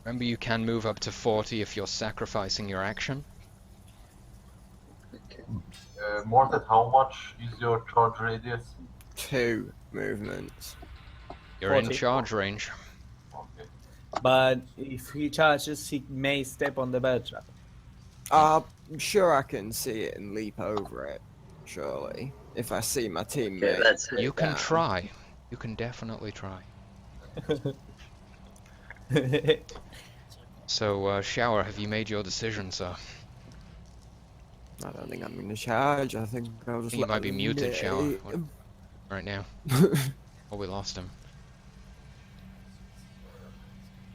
Remember, you can move up to 40 if you're sacrificing your action. okay. Morted, how much is your charge radius? 2 movements. You're in 40. charge range. Okay. But if he charges, he may step on the bear trap. I'm sure I can see it and leap over it. Surely, if I see my teammate. Okay, that's You can down. try. You can definitely try. So, Shower, have you made your decision, sir? I don't think I'm gonna charge. I think I'll just. He let might be him muted, get Shower. it. What- Right now. Oh, we lost him.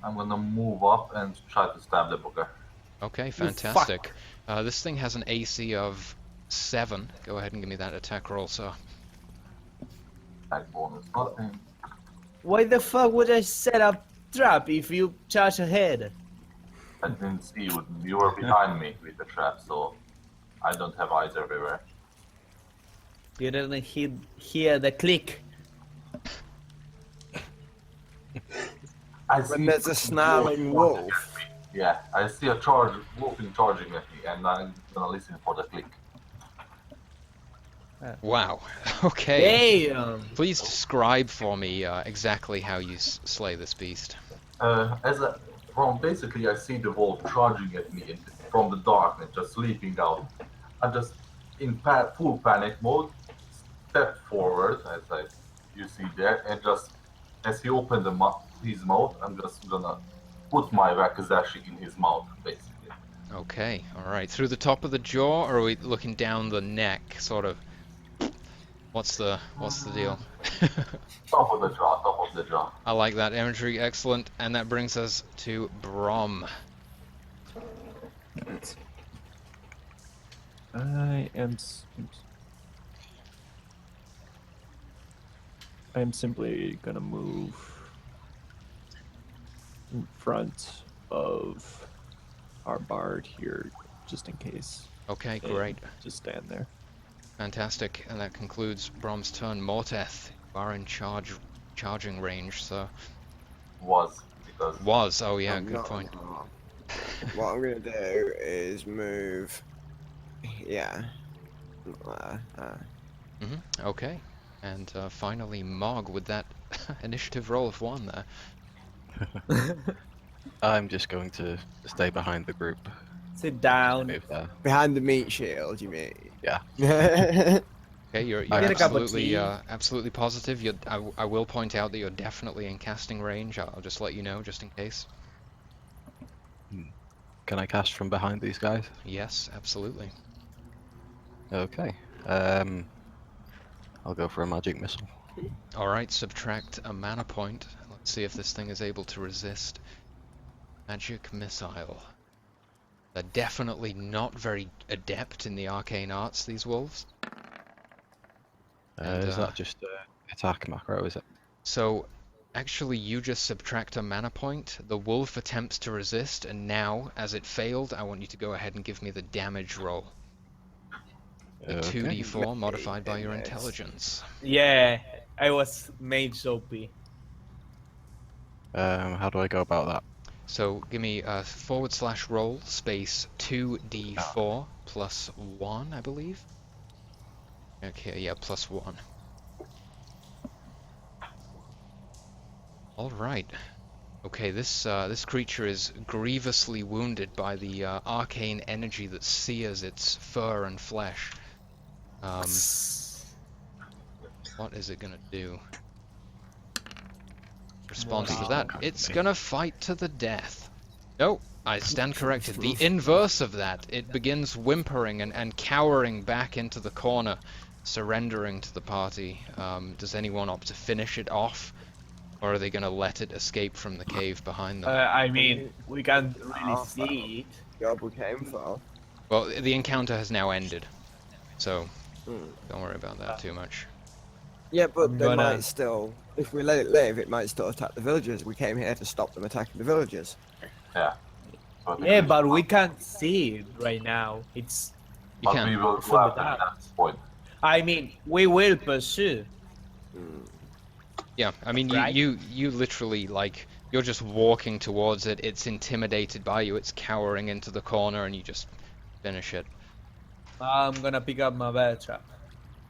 I'm gonna move up and try to stab the booger. Okay, fuck. fantastic. This thing has an AC of 7. Go ahead and give me that attack roll, sir. Attack bonus, nothing. Why the fuck would I set up trap if you charge ahead? I didn't see you. You were behind me with the trap, so I don't have eyes everywhere. You didn't hear the click. I When see there's a snarling wolf. Yeah, I see a wolf charging at me, and I'm gonna listen for the click. Wow. Okay. Damn! Please describe for me exactly how you slay this beast. From basically, I see the wolf charging at me from the darkness, just leaping out. I just, in full panic mode, step forward, you see there, and just as he opened his mouth, I'm just gonna put my wakizashi in his mouth, basically. Okay, alright. Through the top of the jaw, or are we looking down the neck, sort of? What's the deal? Top of the jaw, top of the jaw. I like that imagery, excellent. And that brings us to Brom. Alright. I am simply gonna move in front of our bard here, just in case. Okay, and great. Just stand there. Fantastic. And that concludes Brom's turn. Morteth, you are in charging range, so... Because Oh yeah, I'm good not- point. What I'm gonna do is move. Yeah. Okay. And finally, Mog with that initiative roll of 1 there. I'm just going to stay behind the group. Sit down. Move there. Behind the meat shield, you mean? Yeah. Okay, you're Get a cup of absolutely tea. absolutely positive. I will point out that you're definitely in casting range. I'll just let you know, just in case. Can I cast from behind these guys? Yes, absolutely. Okay. I'll go for a magic missile. All right, subtract a mana point. Let's see if this thing is able to resist. Magic missile. They're definitely not very adept in the arcane arts, these wolves. And, Is that just attack macro, is it? So, actually, you just subtract a mana point. The wolf attempts to resist, and now, as it failed, I want you to go ahead and give me the damage roll. The Okay. 2d4 modified by your Nice. intelligence. Yeah, I was mage OP. How do I go about that? So give me a /roll space 2d4 plus 1, I believe. Okay, yeah, plus 1. All right. Okay, this creature is grievously wounded by the arcane energy that sears its fur and flesh. What is it gonna do? Response to that, it's gonna fight to the death. No, I stand corrected. The inverse of that. It begins whimpering and cowering back into the corner, surrendering to the party. Does anyone opt to finish it off? Or are they gonna let it escape from the cave behind them? I mean, we can't really see it. Job we came for. Well, the encounter has now ended. So, don't worry about that too much. Yeah, but I'm they gonna- might still. If we let it live, it might still attack the villagers. We came here to stop them attacking the villagers. Yeah. Yeah, but we can't see it right now. It's. You But can. we will From the go after dark. that point. I mean, we will pursue. Yeah, I mean, Right? you literally, like, you're just walking towards it, it's intimidated by you, it's cowering into the corner, and you just finish it. I'm gonna pick up my bear trap.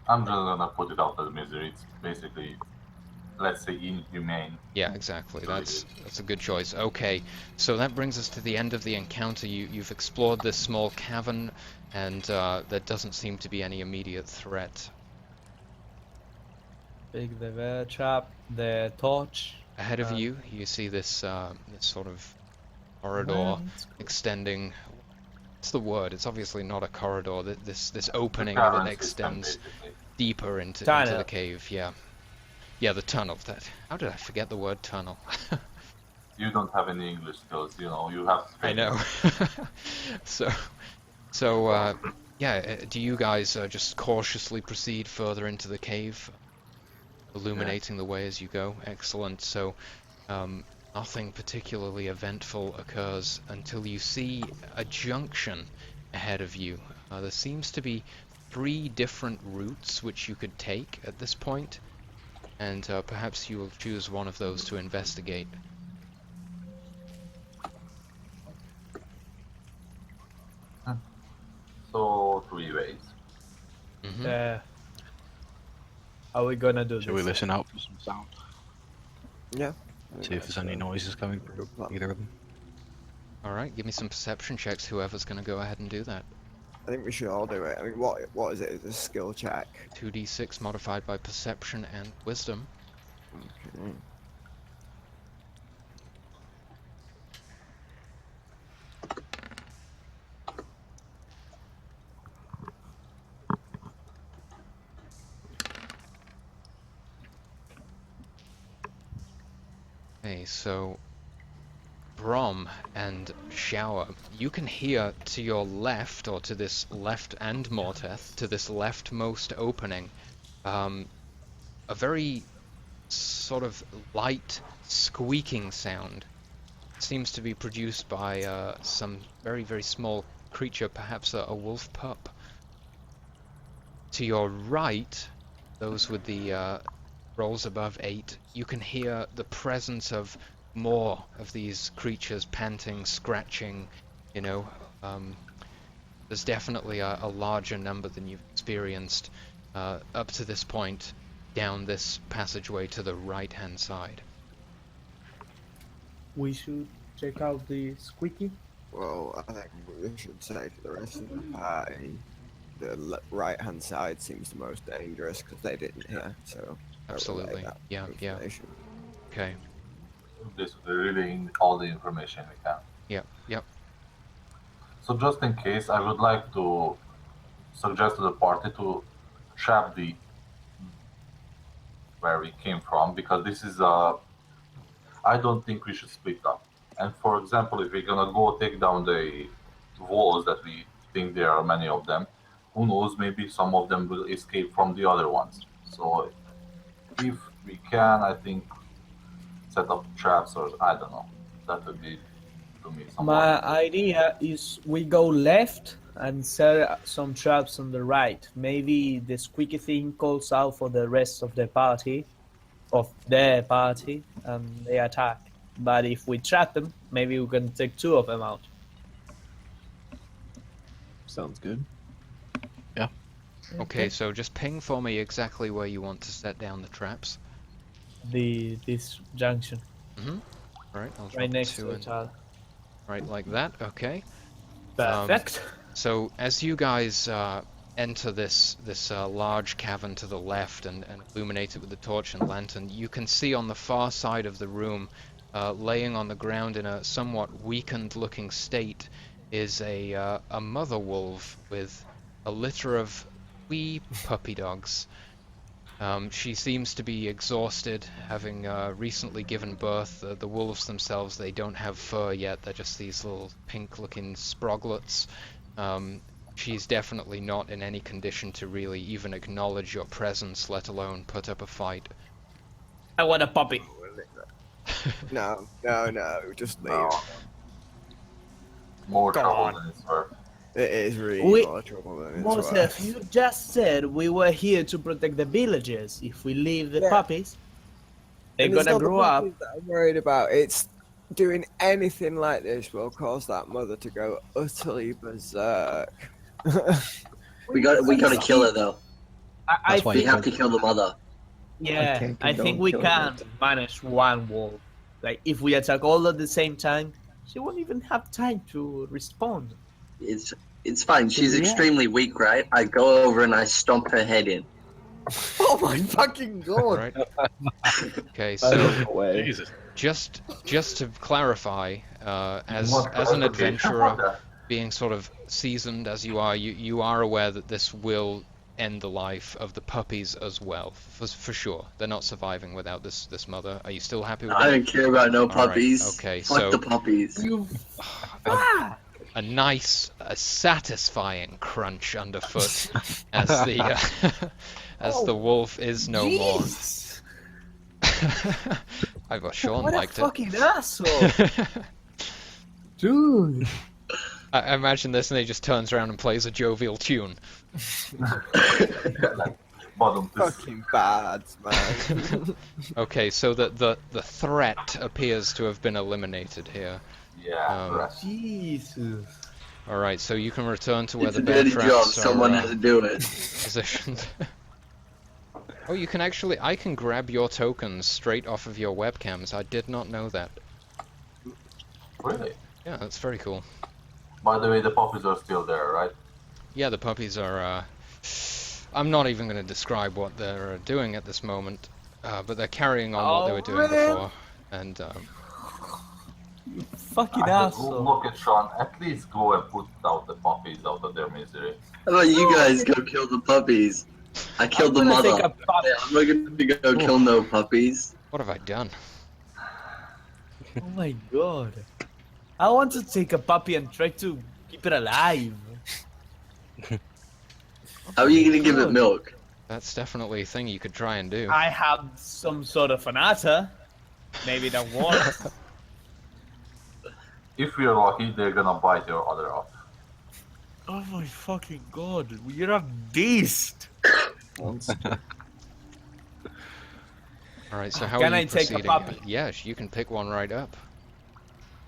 I'm just gonna put it out of the misery. It's basically, let's say, inhumane. Yeah, exactly. That's a good choice. Okay, so that brings us to the end of the encounter. You've explored this small cavern, and there doesn't seem to be any immediate threat. Pick the bear trap, the torch. Ahead of you, you see this this sort of corridor Let's go. extending. What's the word? It's obviously not a corridor. This opening The that cavern extends system, basically. deeper into Tunnel. the cave. Yeah, yeah, the tunnel. That. How did I forget the word tunnel? You don't have any English skills, you know. You have. I know. Yeah. Do you guys just cautiously proceed further into the cave, illuminating the way as you go? Excellent. So, nothing particularly eventful occurs until you see a junction ahead of you. There seems to be 3 different routes which you could take at this point, and perhaps you will choose one of those to investigate. So 3 ways. Mhm. Uh, How are we gonna do Shall we this? listen out for some sound? Yeah. I think See if there's that's any a noises coming from good plan. either of them. All right, give me some perception checks. Whoever's going to go ahead and do that. I think we should all do it. I mean, what is it? It's a skill check. 2d6 modified by perception and wisdom. Okay. Okay, so Brom and Shower, you can hear to your left, or to this left, and Morteth, to this leftmost opening, a very sort of light squeaking sound. Seems to be produced by some very, very small creature, perhaps a wolf pup. To your right, those with the rolls above 8, you can hear the presence of more of these creatures panting, scratching, you know. There's definitely a larger number than you've experienced up to this point down this passageway to the right-hand side. We should check out the squeaky. Well, I think we should say to the rest of the party, the right-hand side seems the most dangerous because they didn't hear. So I relay Absolutely. that Yeah, yeah. information. Okay. Basically, relaying all the information we can. Yep, yep. So just in case, I would like to suggest to the party to trap the where we came from, because this is I don't think we should split up. And for example, if we're gonna go take down the walls that we think there are many of them, who knows, maybe some of them will escape from the other ones. So if we can, I think set up traps, or I don't know. That would be, to me, some My idea is we go left and set some traps on the right. Maybe the squeaky thing calls out for the rest of the party, and they attack. But if we trap them, maybe we can take 2 of them out. Sounds good. Okay, so just ping for me exactly where you want to set down the traps. This junction Right, I'll right drop next 2 to in. each other. Right, like that. Okay. Perfect. So as you guys enter this large cavern to the left and illuminate it with the torch and lantern, you can see on the far side of the room, laying on the ground in a somewhat weakened-looking state, is a mother wolf with a litter of wee puppy dogs. She seems to be exhausted, having recently given birth. The wolves themselves, they don't have fur yet. They're just these little pink-looking sproglets. She's definitely not in any condition to really even acknowledge your presence, let alone put up a fight. I want a puppy. No, just leave. No. More Go trouble on. than it's worth. It is really We- more trouble than it's Moses, worth. you just said we were here to protect the villagers. If we leave the Yeah. puppies, they're And it's gonna not the grow up. puppies that I'm worried about. It's doing anything like this will cause that mother to go utterly berserk. We gotta kill her though. I That's why We think, have to kill the mother. yeah, can't I think condone we killing can them. manage one wolf. Like if we attack all at the same time, she won't even have time to respond. It's fine. She's Yeah. extremely weak, right? I go over and I stomp her head in. Oh my fucking god! Right. Okay, I so don't way. Jesus. just to clarify, as What an clarification adventurer, for that? being sort of seasoned as you are, you are aware that this will end the life of the puppies as well, for sure. They're not surviving without this mother. Are you still happy with I that? don't care about no All right, puppies. okay, Fuck so- the puppies. You A nice, satisfying crunch underfoot as the as the wolf is no more. Jeez. I got Sean What a liked it. fucking asshole, dude. I imagine this, and he just turns around and plays a jovial tune. Bottom this. Fucking bad, man. Okay, so the threat appears to have been eliminated here. Yeah, correct. Jesus. All right, so you can return to where It's the a bear dirty job. traps Someone are has to do it. positioned. Oh, you can actually. I can grab your tokens straight off of your webcams. I did not know that. Really? Yeah, that's very cool. By the way, the puppies are still there, right? Yeah, the puppies are. I'm not even going to describe what they're doing at this moment, but they're carrying on what they were doing man. before. And Fucking I said, asshole. look at Sean. At least go and put out the puppies out of their misery. How about you guys go kill the puppies? I killed the I'm gonna mother. take a pup. Yeah, I'm not gonna go kill no puppies. what have I done? Oh my god. I want to take a puppy and try to keep it alive. How are you gonna give it milk? That's definitely a thing you could try and do. I have some sort of an otter. Maybe that works. If we're lucky, they're gonna bite your other off. Oh my fucking god, you're a beast. Alright, so how Can are you I take a proceeding? puppy? Yes, you can pick one right up.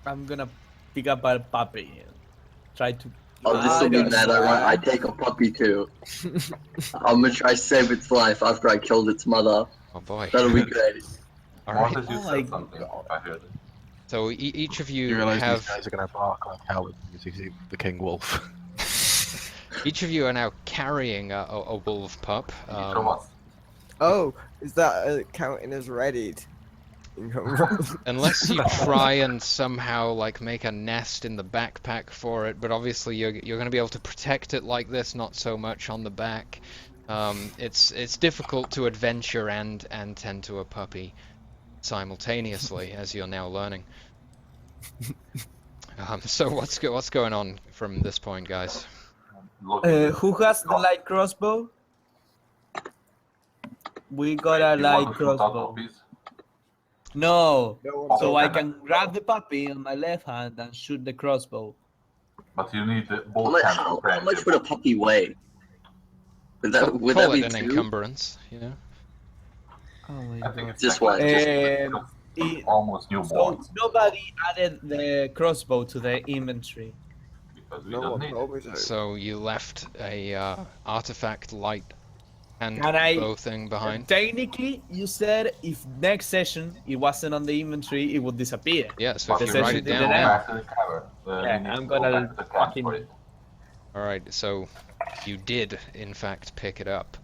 I'm gonna pick up a puppy and try to. Oh, this will be don't mad. know. I take a puppy too. I'm gonna try save its life after I killed its mother. Oh boy. That'll be good. Alright, Marcus, you Oh my said something. God. I heard it. so each of You you realise these have. guys are gonna bark like cowards as you see the king wolf. Each of you are now carrying a wolf pup. Can you show us? Oh, is that counting as readied? Unless you try and somehow like make a nest in the backpack for it, but obviously you're going to be able to protect it like this, not so much on the back. It's difficult to adventure and tend to a puppy simultaneously, as you're now learning. So what's going on from this point, guys? Look, Who has the light crossbow? We got a you want light to shoot out crossbow. puppies? No, No one so Okay. I can grab the puppy on my left hand and shoot the crossbow. But you need How both much, hands to how crank much it. would a puppy weigh? Would that Call be it an two? encumbrance, you know? Oh my I think it's Just like one. almost So newborns nobody added the crossbow to the inventory. because we No don't one need it. told me so. So you left a artifact light and Can I- bow thing behind. Technically, you said if next session it wasn't on the inventory, it would disappear. Yeah, so But if you you the write need it to session go down didn't now. back to the cavern. Yeah, we need I'm to go gonna back to the camp fucking- for it. Alright, so you did in fact pick it up.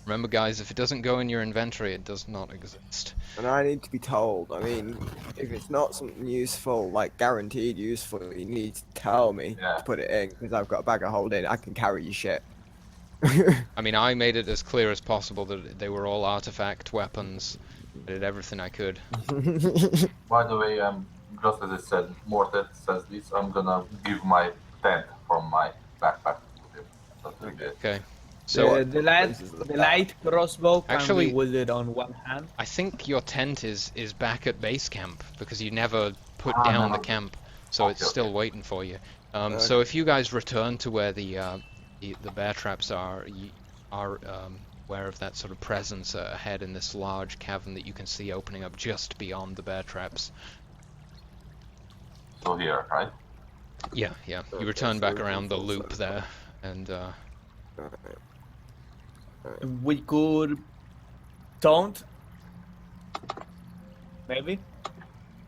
Remember guys, if it doesn't go in your inventory, it does not exist. And I need to be told. I mean, if it's not something useful, like guaranteed useful, you need to tell me Yeah. to put it in because I've got a bag of holding. I can carry your shit. I mean, I made it as clear as possible that they were all artifact weapons. I did everything I could. By the way, just as I said, Mortet says this, I'm gonna give my tent from my backpack to him. That's what we did. Okay. So the light crossbow can Actually- be wielded on one hand. I think your tent is back at base camp because you never put Ah, down no. the camp, so it's Okay, still okay. waiting for you. So if you guys return to where the bear traps are, you are aware of that sort of presence ahead in this large cavern that you can see opening up just beyond the bear traps. So here, right? Yeah, yeah. You Okay, return so back we can around the full loop circle. there, and We could taunt. Maybe.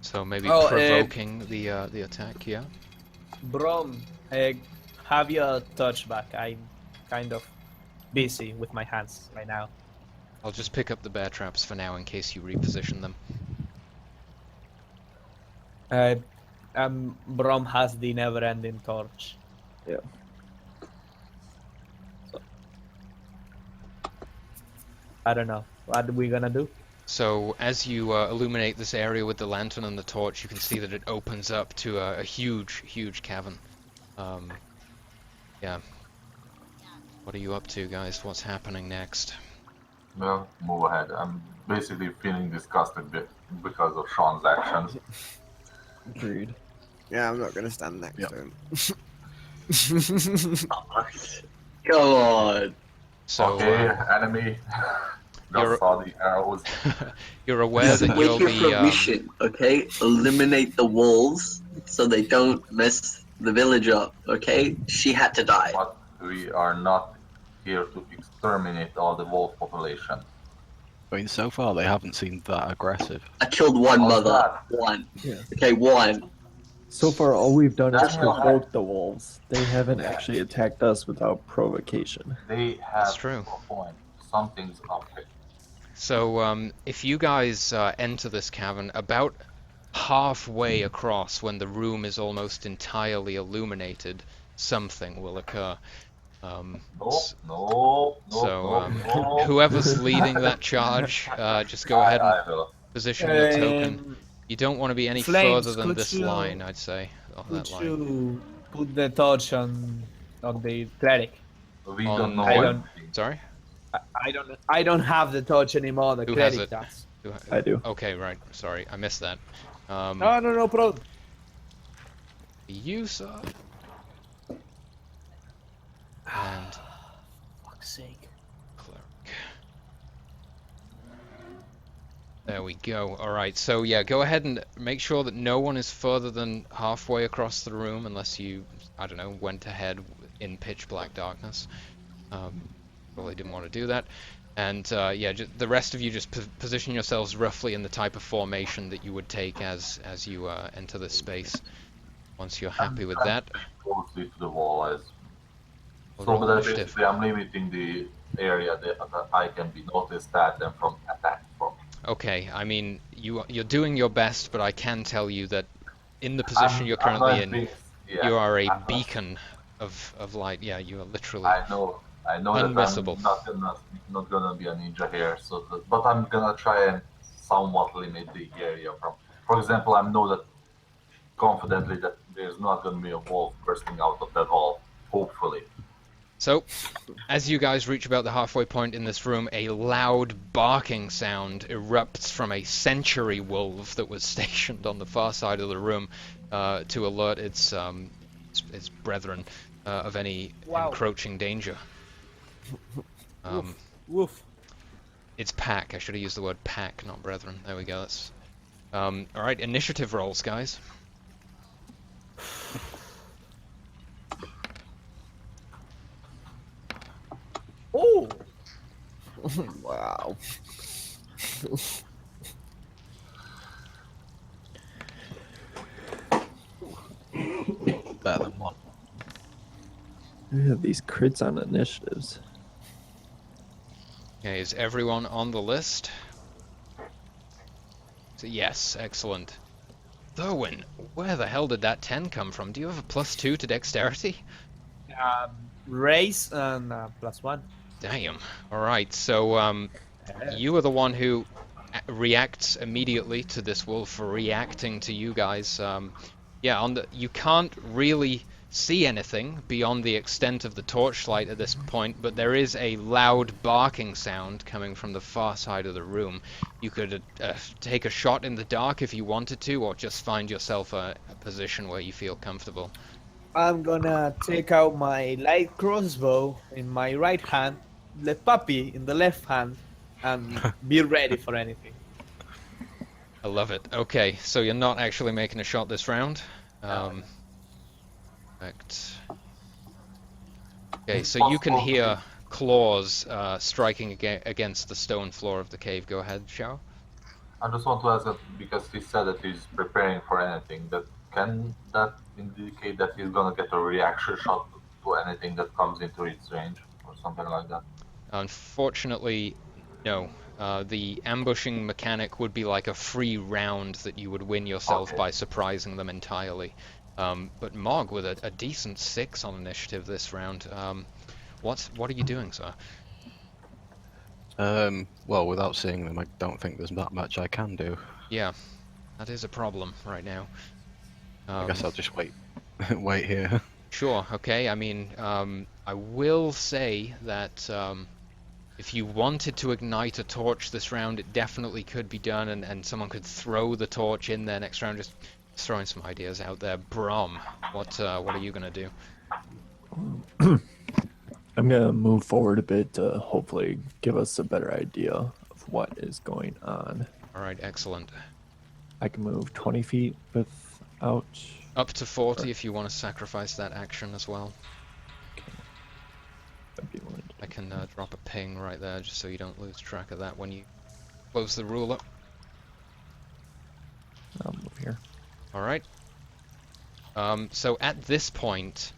so maybe Oh, provoking the attack. Yeah. Brom, have your touchback. I'm kind of busy with my hands right now. I'll just pick up the bear traps for now in case you reposition them. Brom has the never-ending torch. Yeah. I don't know. What are we gonna do? So as you illuminate this area with the lantern and the torch, you can see that it opens up to a huge, huge cavern. Yeah. What are you up to, guys? What's happening next? Well, move ahead. I'm basically feeling disgusted because of Sean's actions. Agreed. Yeah, I'm not gonna stand next Yep. to him. Come on. So Okay, enemy. you're- Just saw the arrows. you're aware This is that you'll your be mission, okay? Eliminate the wolves so they don't mess the village up, okay? She had to die. But we are not here to exterminate all the wolf population. I mean, so far they haven't seemed that aggressive. I killed one How's mother. that? One. Yeah. Okay, one. So far, all we've done is That's not- provoke the wolves. They haven't actually attacked us without provocation. They That's have true. a point. Something's up here. So, if you guys enter this cavern about halfway across, when the room is almost entirely illuminated, something will occur. No, s- no, no, so, no, no. whoever's leading that charge, just go ahead and I will. position your token. You don't want to be any Flames, further than could this you- line, I'd say. Of Could that line. you put the torch on the cleric? We On- don't know I don't- anything. Sorry? I don't have the torch anymore. The Who has cleric it? does. I do. Okay, right. Sorry, I missed that. No problem. You, sir. And Fuck's sake. cleric. There we go. Alright, so yeah, go ahead and make sure that no one is further than halfway across the room unless you, I don't know, went ahead in pitch black darkness. Probably didn't want to do that. And yeah, the rest of you just position yourselves roughly in the type of formation that you would take as you enter this space. Once you're happy with that, Closely to the wall as we'll so roll that initiative. basically I'm limiting the area that I can be noticed at and from attack from. Okay, I mean, you're doing your best, but I can tell you that in the position you're currently in, you are a beacon of light. Yeah, you are literally. I know Unmissable. that I'm not gonna be a ninja here, but I'm gonna try and somewhat limit the area from. For example, I know that confidently that there's not gonna be a wolf bursting out of that hole. Hopefully. So, as you guys reach about the halfway point in this room, a loud barking sound erupts from a century wolf that was stationed on the far side of the room to alert its brethren of any Wow. encroaching danger. Woof. It's pack. I should have used the word pack, not brethren. There we go. That's all right. Initiative rolls, guys. Oh. Wow. Better than one. We have these crits on initiatives. Okay, is everyone on the list? So yes, excellent. Thurwin, where the hell did that 10 come from? Do you have a +2 to dexterity? Race and +1. Damn. Alright, so you are the one who reacts immediately to this wolf reacting to you guys. Yeah, you can't really see anything beyond the extent of the torchlight at this point, but there is a loud barking sound coming from the far side of the room. You could take a shot in the dark if you wanted to, or just find yourself a position where you feel comfortable. I'm gonna take out my light crossbow in my right hand, the puppy in the left hand, and be ready for anything. I love it. Okay, so you're not actually making a shot this round. Perfect. Okay, so you can hear claws striking against the stone floor of the cave. Go ahead, Xiao. I just want to ask that because he said that he's preparing for anything. Can that indicate that he's gonna get a reaction shot to anything that comes into its range or something like that? Unfortunately, no. The ambushing mechanic would be like a free round that you would win yourself Okay. by surprising them entirely. But Mog with a decent 6 on initiative this round. What are you doing, sir? Well, without seeing them, I don't think there's that much I can do. Yeah, that is a problem right now. I guess I'll just wait, wait here. Sure, okay. I mean, I will say that if you wanted to ignite a torch this round, it definitely could be done, and someone could throw the torch in there next round. Just throwing some ideas out there. Brom, what are you gonna do? I'm gonna move forward a bit to hopefully give us a better idea of what is going on. All right, excellent. I can move 20 feet without. Up to 40 if you want to sacrifice that action as well. I'd be willing to- I can drop a ping right there just so you don't lose track of that when you close the ruler. I'll move here. All right. So at this point,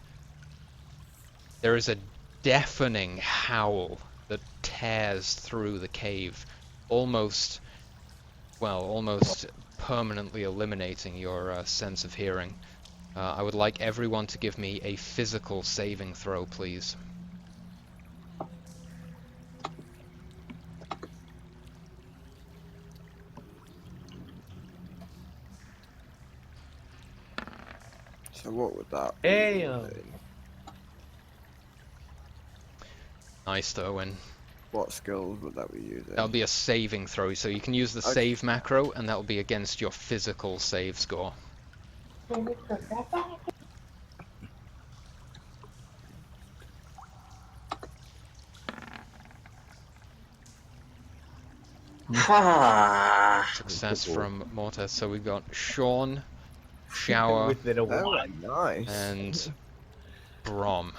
there is a deafening howl that tears through the cave, almost permanently eliminating your sense of hearing. I would like everyone to give me a physical saving throw, please. So what would that? Hey, be? Nice, Owen. What skills would that be using? That'll be a saving throw, so you can use the Okay. save macro, and that'll be against your physical save score. Ah. Success from Mortis. So we've got Sean, Shower, with little Oh, wine. nice. and Brom.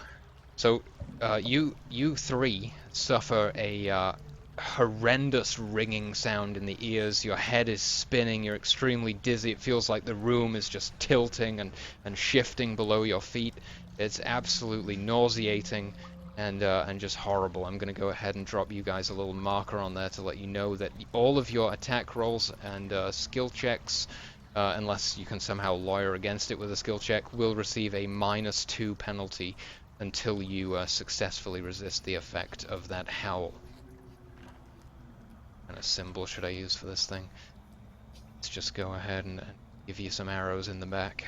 So you three suffer a horrendous ringing sound in the ears. Your head is spinning. You're extremely dizzy. It feels like the room is just tilting and shifting below your feet. It's absolutely nauseating and just horrible. I'm going to go ahead and drop you guys a little marker on there to let you know that all of your attack rolls and skill checks, unless you can somehow lawyer against it with a skill check, will receive a -2 penalty until you successfully resist the effect of that howl. What kind of symbol should I use for this thing? Let's just go ahead and give you some arrows in the back.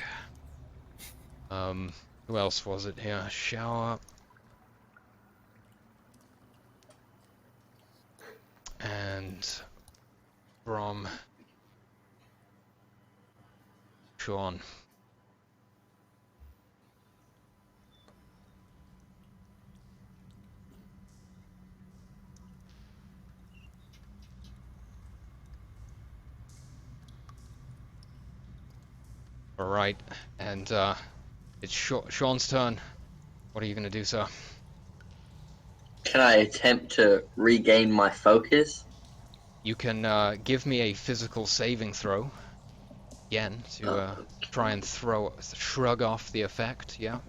Who else was it here? Shower. And Brom. Sean. Alright, and it's Sean's turn. What are you gonna do, sir? Can I attempt to regain my focus? You can give me a physical saving throw. Again, to try and shrug off the effect, yeah.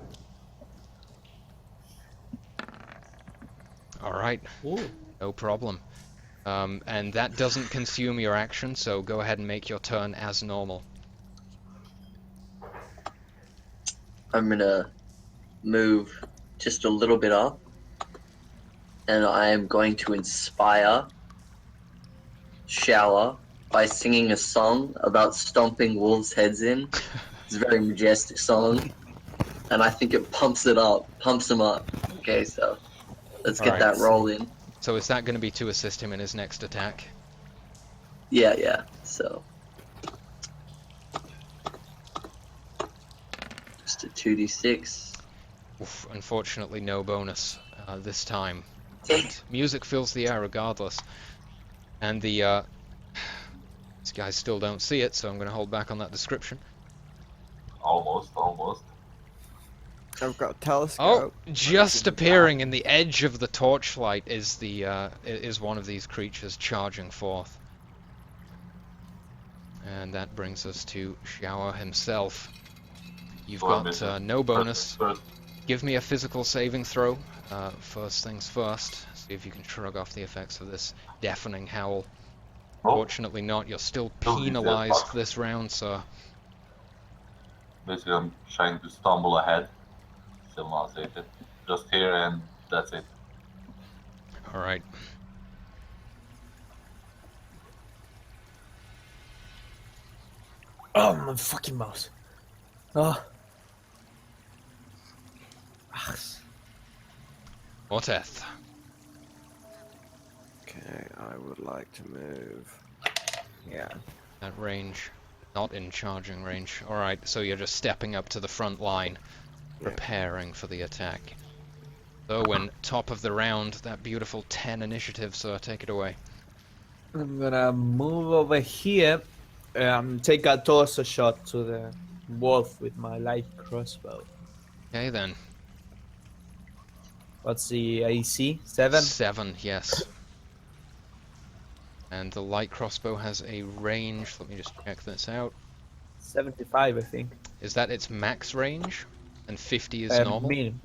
Alright, Ooh. no problem. And that doesn't consume your action, so go ahead and make your turn as normal. I'm gonna move just a little bit up, and I am going to inspire Shower by singing a song about stomping wolves' heads in. It's a very majestic song, and I think it pumps them up. Okay, so let's get Alright. that rolling. So is that going to be to assist him in his next attack? Yeah. So just a 2d6. Oof, unfortunately, no bonus this time. But music fills the air regardless. And the these guys still don't see it, so I'm going to hold back on that description. Almost. I've got a telescope. Oh, just appearing in the edge of the torchlight is one of these creatures charging forth. And that brings us to Shower himself. You've got no bonus. First, Give me a physical saving throw. First things first. See if you can shrug off the effects of this deafening howl. Fortunately not. You're still penalized this round, sir. basically, I'm trying to stumble ahead. Still not safe. Just here, and that's it. Alright. Oh, my fucking mouse. Oh. Ah. Morteth. Okay, I would like to move. Yeah. That range. Not in charging range. Alright, so you're just stepping up to the front line, preparing for the attack. So when top of the round, that beautiful 10 initiative, sir, take it away. I'm gonna move over here. Take a torso shot to the wolf with my light crossbow. Okay then. What's the AC? 7? 7, yes. And the light crossbow has a range. Let me just check this out. 75, I think. Is that its max range? And 50 is normal? Minimum.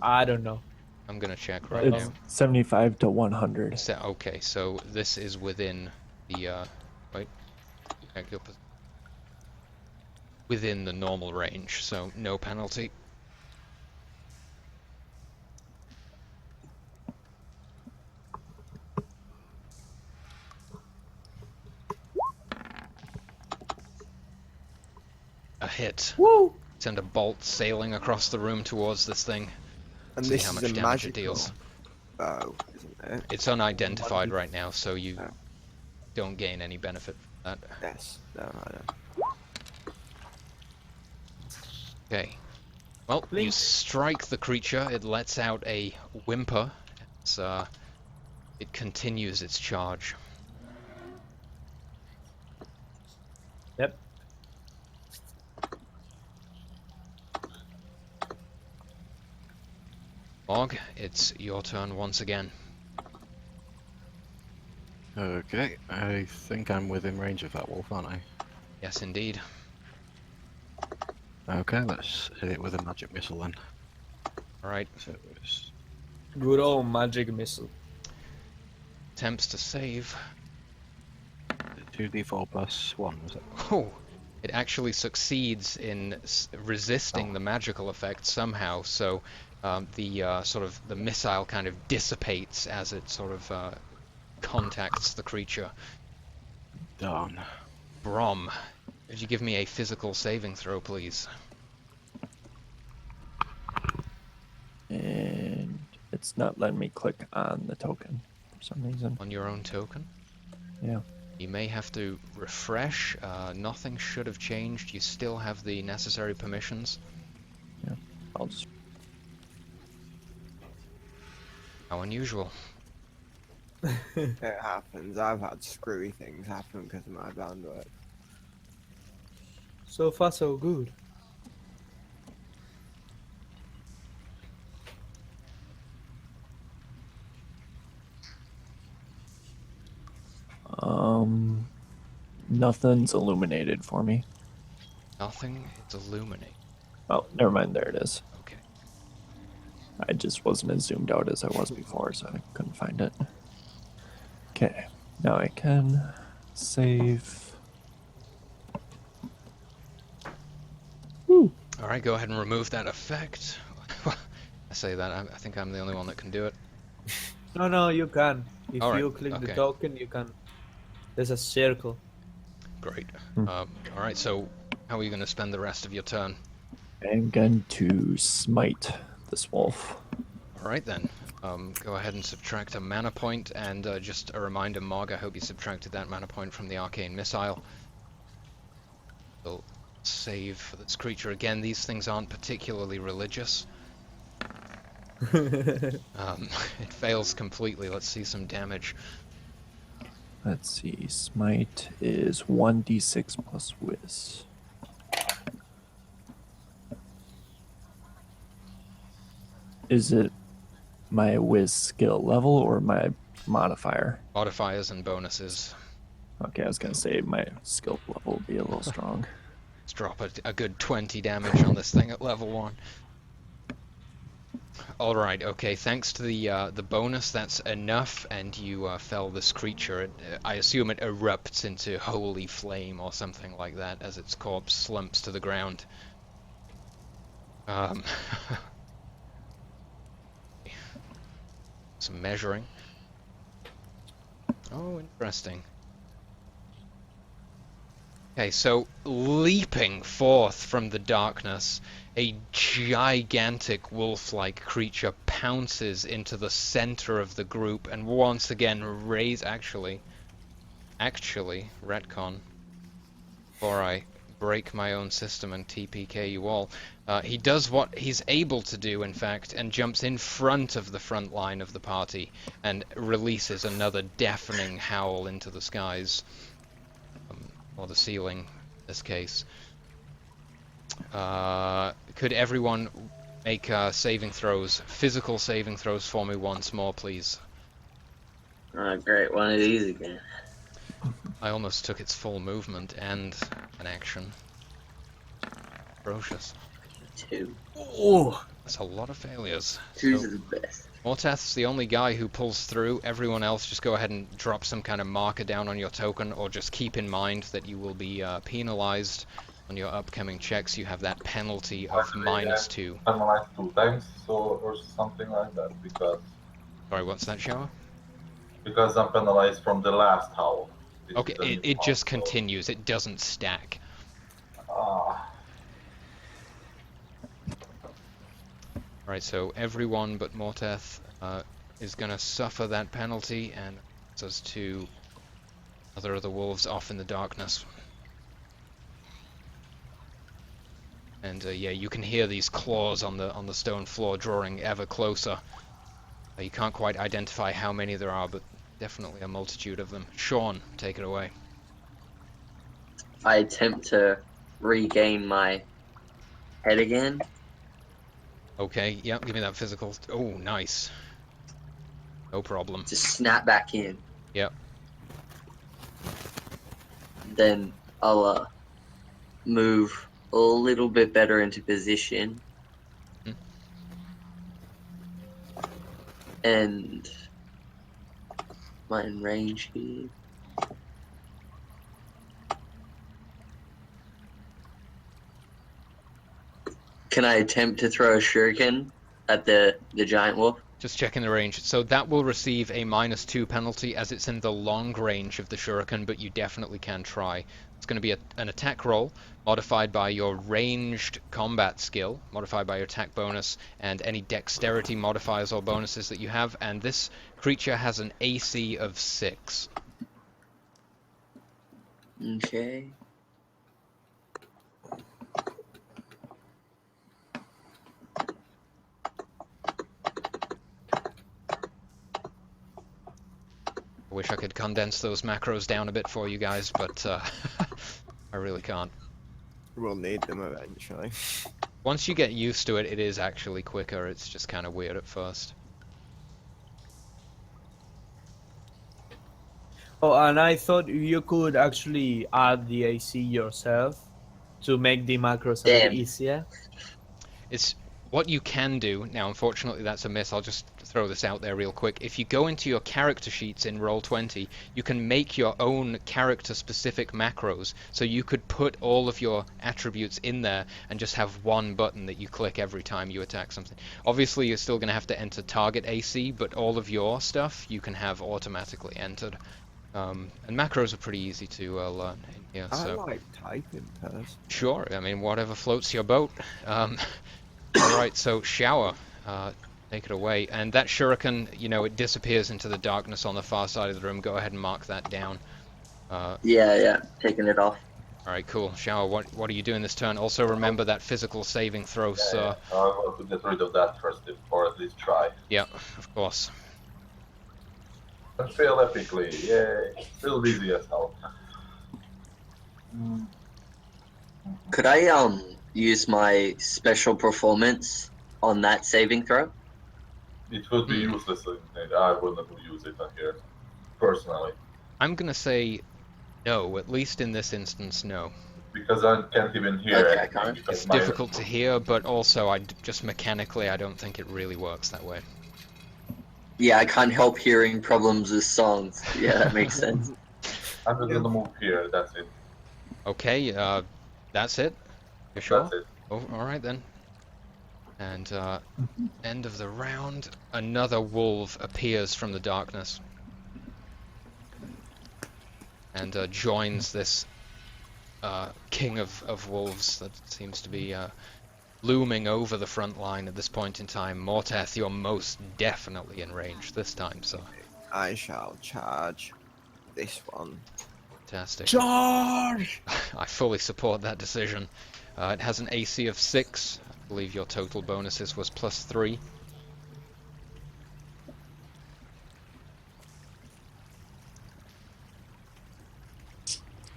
I don't know. I'm gonna check right It's now. 75 to 100. Okay, so this is within the wait. Check your within the normal range, so no penalty. A hit. Woo! Send a bolt sailing across the room towards this thing. And See this how is much a damage it magical deals. bow, isn't it? It's unidentified right now, so you Oh. don't gain any benefit from that. Yes. No, I know. Okay. Well, you Blink. strike the creature, it lets out a whimper. It's, it continues its charge. Yep. Mog, it's your turn once again. Okay, I think I'm within range of that wolf, aren't I? Yes, indeed. Okay, let's hit it with a magic missile then. Alright, So it's Good old magic missile. attempts to save. 2d4 plus 1, was it? Oh, it actually succeeds in resisting the magical effect somehow, so the sort of the missile kind of dissipates as it sort of contacts the creature. Darn. Brom, could you give me a physical saving throw, please? And it's not letting me click on the token for some reason. On your own token? Yeah. You may have to refresh. Nothing should have changed. You still have the necessary permissions. I'll just. How unusual. It happens. I've had screwy things happen because of my bandwidth. So far, so good. Nothing's illuminated for me. Nothing. It's illuminate. Oh, never mind. There it is. Okay. I just wasn't as zoomed out as I was before, so I couldn't find it. Okay, now I can save. Woo. All right. Go ahead and remove that effect. I say that. I think I'm the only one that can do it. No, you can. If Alright, you click the okay. token, you can. There's a circle. Great. Hmm. All right. So, how are you going to spend the rest of your turn? I'm going to smite this wolf. All right then. Go ahead and subtract a mana point, and just a reminder, Mog, I hope you subtracted that mana point from the arcane missile. We'll save for this creature again. These things aren't particularly religious. It fails completely. Let's see some damage. Let's see, smite is 1d6 plus whiz. Is it my whiz skill level or my modifier? Modifiers and bonuses. Okay, I was gonna say my skill level would be a little strong. Let's drop a good 20 damage on this thing at level 1. All right. Okay. Thanks to the bonus, that's enough, and you fell this creature. I assume it erupts into holy flame or something like that as its corpse slumps to the ground. Some measuring. Oh, interesting. Okay, so leaping forth from the darkness, a gigantic wolf-like creature pounces into the center of the group and once again actually, retcon, before I break my own system and TPK you all. He does what he's able to do, in fact, and jumps in front of the front line of the party and releases another deafening howl into the skies. Or the ceiling, in this case. Could everyone make saving throws, physical saving throws for me once more, please? Oh, great. One of these again. I almost took its full movement and an action. Ferocious. 2. Oh, That's a lot of failures. Twos So, are the best. Morteth's the only guy who pulls through. Everyone else just go ahead and drop some kind of marker down on your token, or just keep in mind that you will be penalized on your upcoming checks. You have that penalty of -2. Penalized 2 times, or something like that, Sorry, what's that, Shower? because I'm penalized from the last howl. This Okay, is a new it howl, just so- continues. It doesn't stack. Ah, Right, so everyone but Morteth is going to suffer that penalty, and it's us to other of the wolves off in the darkness. And yeah, you can hear these claws on the stone floor drawing ever closer. You can't quite identify how many there are, but definitely a multitude of them. Sean, take it away. I attempt to regain my head again. Okay, yep, give me that physical. Oh, nice. No problem. To snap back in. Yep. Then I'll move a little bit better into position. Hmm. And am I in range here? Can I attempt to throw a shuriken at the giant wolf? Just checking the range. So that will receive a -2 penalty as it's in the long range of the shuriken, but you definitely can try. It's going to be an attack roll, modified by your ranged combat skill, modified by your attack bonus, and any dexterity modifiers or bonuses that you have, and this creature has an AC of 6. Okay. I wish I could condense those macros down a bit for you guys, but I really can't. We'll need them eventually. Once you get used to it, it is actually quicker. It's just kind of weird at first. oh, and I thought you could actually add the AC yourself to make the macros a bit Damn. easier. It's what you can do. Now, unfortunately, that's a miss. I'll just throw this out there real quick. If you go into your character sheets in Roll20, you can make your own character-specific macros. So you could put all of your attributes in there and just have one button that you click every time you attack something. Obviously, you're still going to have to enter target AC, but all of your stuff you can have automatically entered. And macros are pretty easy to learn in here. I So. like typing personally. Sure, I mean, whatever floats your boat. Alright, so Shower, take it away. And that shuriken, you know, it disappears into the darkness on the far side of the room. Go ahead and mark that down. Yeah, taking it off. Alright, cool. Shower, what are you doing this turn? Also remember that physical saving throw, sir. I want to get rid of that first, or at least try. Yep, of course. And fail epically, yay! Still easy as hell. Could I use my special performance on that saving throw? It would be Hmm. useless. I wouldn't use it here, personally, I'm gonna say no, at least in this instance, no. because I can't even hear Okay, I anything. can't. because It's my- difficult to hear, but also just mechanically, I don't think it really works that way. Yeah, I can't help hearing problems with songs. Yeah, that makes sense. I'm just gonna move here. That's it. Okay, that's it? You sure? That's it. Oh, alright then. And end of the round, another wolf appears from the darkness. And joins this king of wolves that seems to be looming over the front line at this point in time. Morteth, you're most definitely in range this time, so I shall charge this one. fantastic. Charge! I fully support that decision. It has an AC of 6. I believe your total bonuses was +3.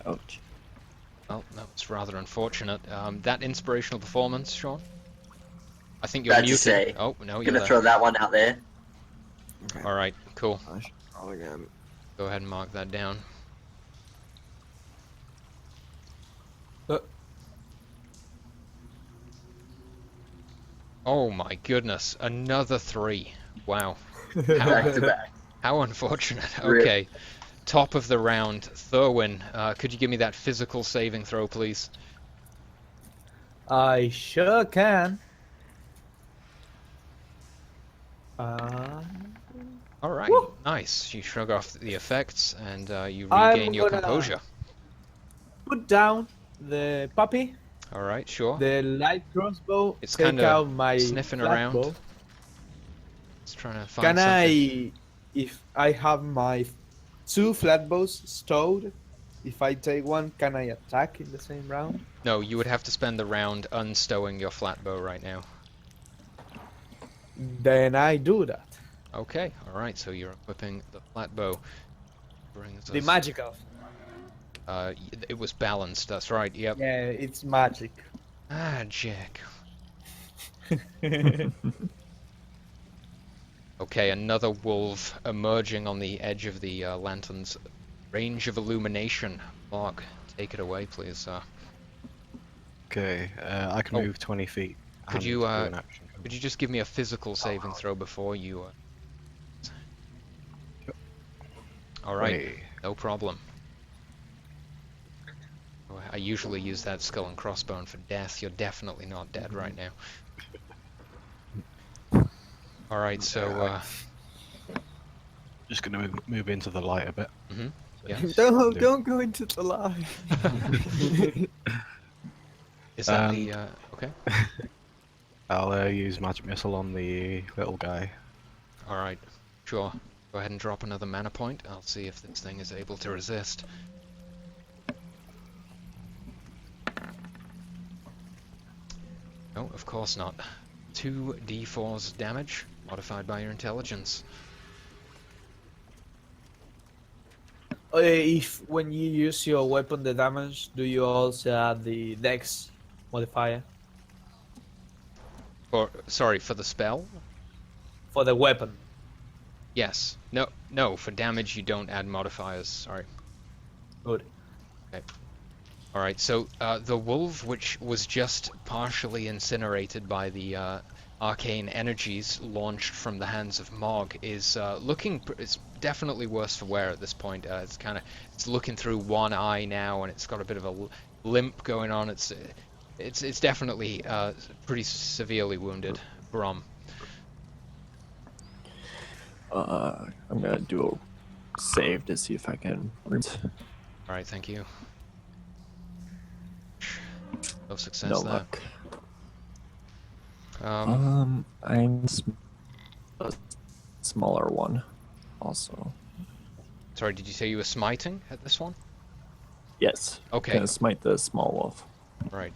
Ouch. Well, that's rather unfortunate. That inspirational performance, Sean? I think you're Bad to muted. say. Oh, no, I'm you're gonna there. throw that one out there. Okay. Alright, cool. roll again. Go ahead and mark that down. Uh, Oh my goodness, another 3. Wow. Back to back. How unfortunate. Rip. Okay. Top of the round, Thurwin, could you give me that physical saving throw, please? I sure can. All right, Woo. nice. You shrug off the effects and you I'm regain your gonna- composure. Put down the puppy, All right, sure. the light crossbow. It's take kinda out my sniffing flat around. bow. It's trying to find Can something. if I have my 2 flatbows stowed, if I take one, can I attack in the same round? No, you would have to spend the round unstowing your flatbow right now. Then I do that. Okay, all right. So you're equipping the flatbow. Brings The us- magical. It was balanced. That's right. Yep. Yeah, it's magic. Ah, Jack. Okay, another wolf emerging on the edge of the lantern's range of illumination. Mark, take it away, please, sir. Okay, I can Oh. move 20 feet. Could and you, do an action. Could you just give me a physical saving throw before you? All right, Wait, no problem. Oh, I usually use that skull and crossbone for death. You're definitely not dead right now. All right, so just gonna move into the light a bit. yeah, Don't go into the light. is that Um, the okay? I'll use magic missile on the little guy. All right, sure. Go ahead and drop another mana point. I'll see if this thing is able to resist. No, of course not. 2d4's damage, modified by your intelligence. If when you use your weapon, the damage, do you also add the dex modifier Sorry, for the spell? for the weapon? Yes. No, for damage you don't add modifiers. Sorry. Good. Alright, so the wolf, which was just partially incinerated by the arcane energies launched from the hands of Mog, is it's definitely worse for wear at this point. It's looking through one eye now, and it's got a bit of a limp going on. It's definitely pretty severely wounded. Brom. I'm gonna do a save to see if I can. Alright, thank you. No success No there. luck. I'm a smaller one, also. Sorry, did you say you were smiting at this one? Yes. Okay. Gonna smite the small wolf. Right.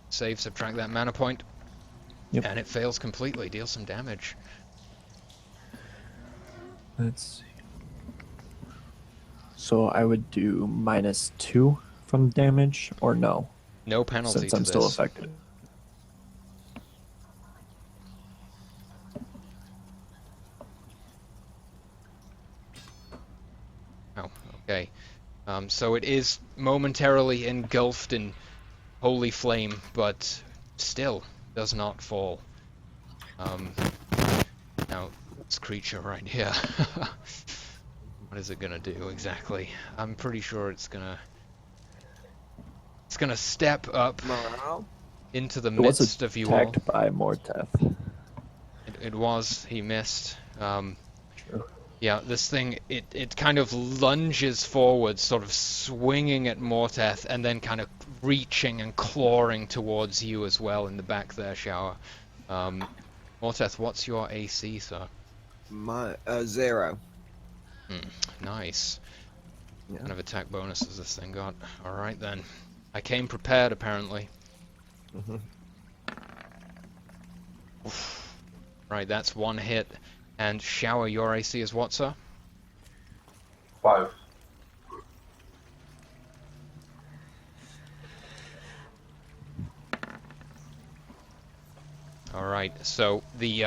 Save, subtract that mana point. Yep. And it fails completely. Deal some damage. Let's see. So I would do -2 from damage, or no? No penalty Since to I'm this. still affected. Oh, okay. So it is momentarily engulfed in holy flame, but still does not fall. Now, this creature right here. What is it gonna do exactly? I'm pretty sure it's gonna step up Morale. into the It was midst of you all. attacked by Morteth. It was. He missed. True. Yeah, this thing, it kind of lunges forward, sort of swinging at Morteth, and then kind of reaching and clawing towards you as well in the back there, Shower. Morteth, what's your AC, sir? My 0. Nice. Yeah. Kind of attack bonuses this thing got. Alright then. I came prepared, apparently. Mhm. Right, that's one hit. And Shower, your AC is what, sir? 5. Alright, so the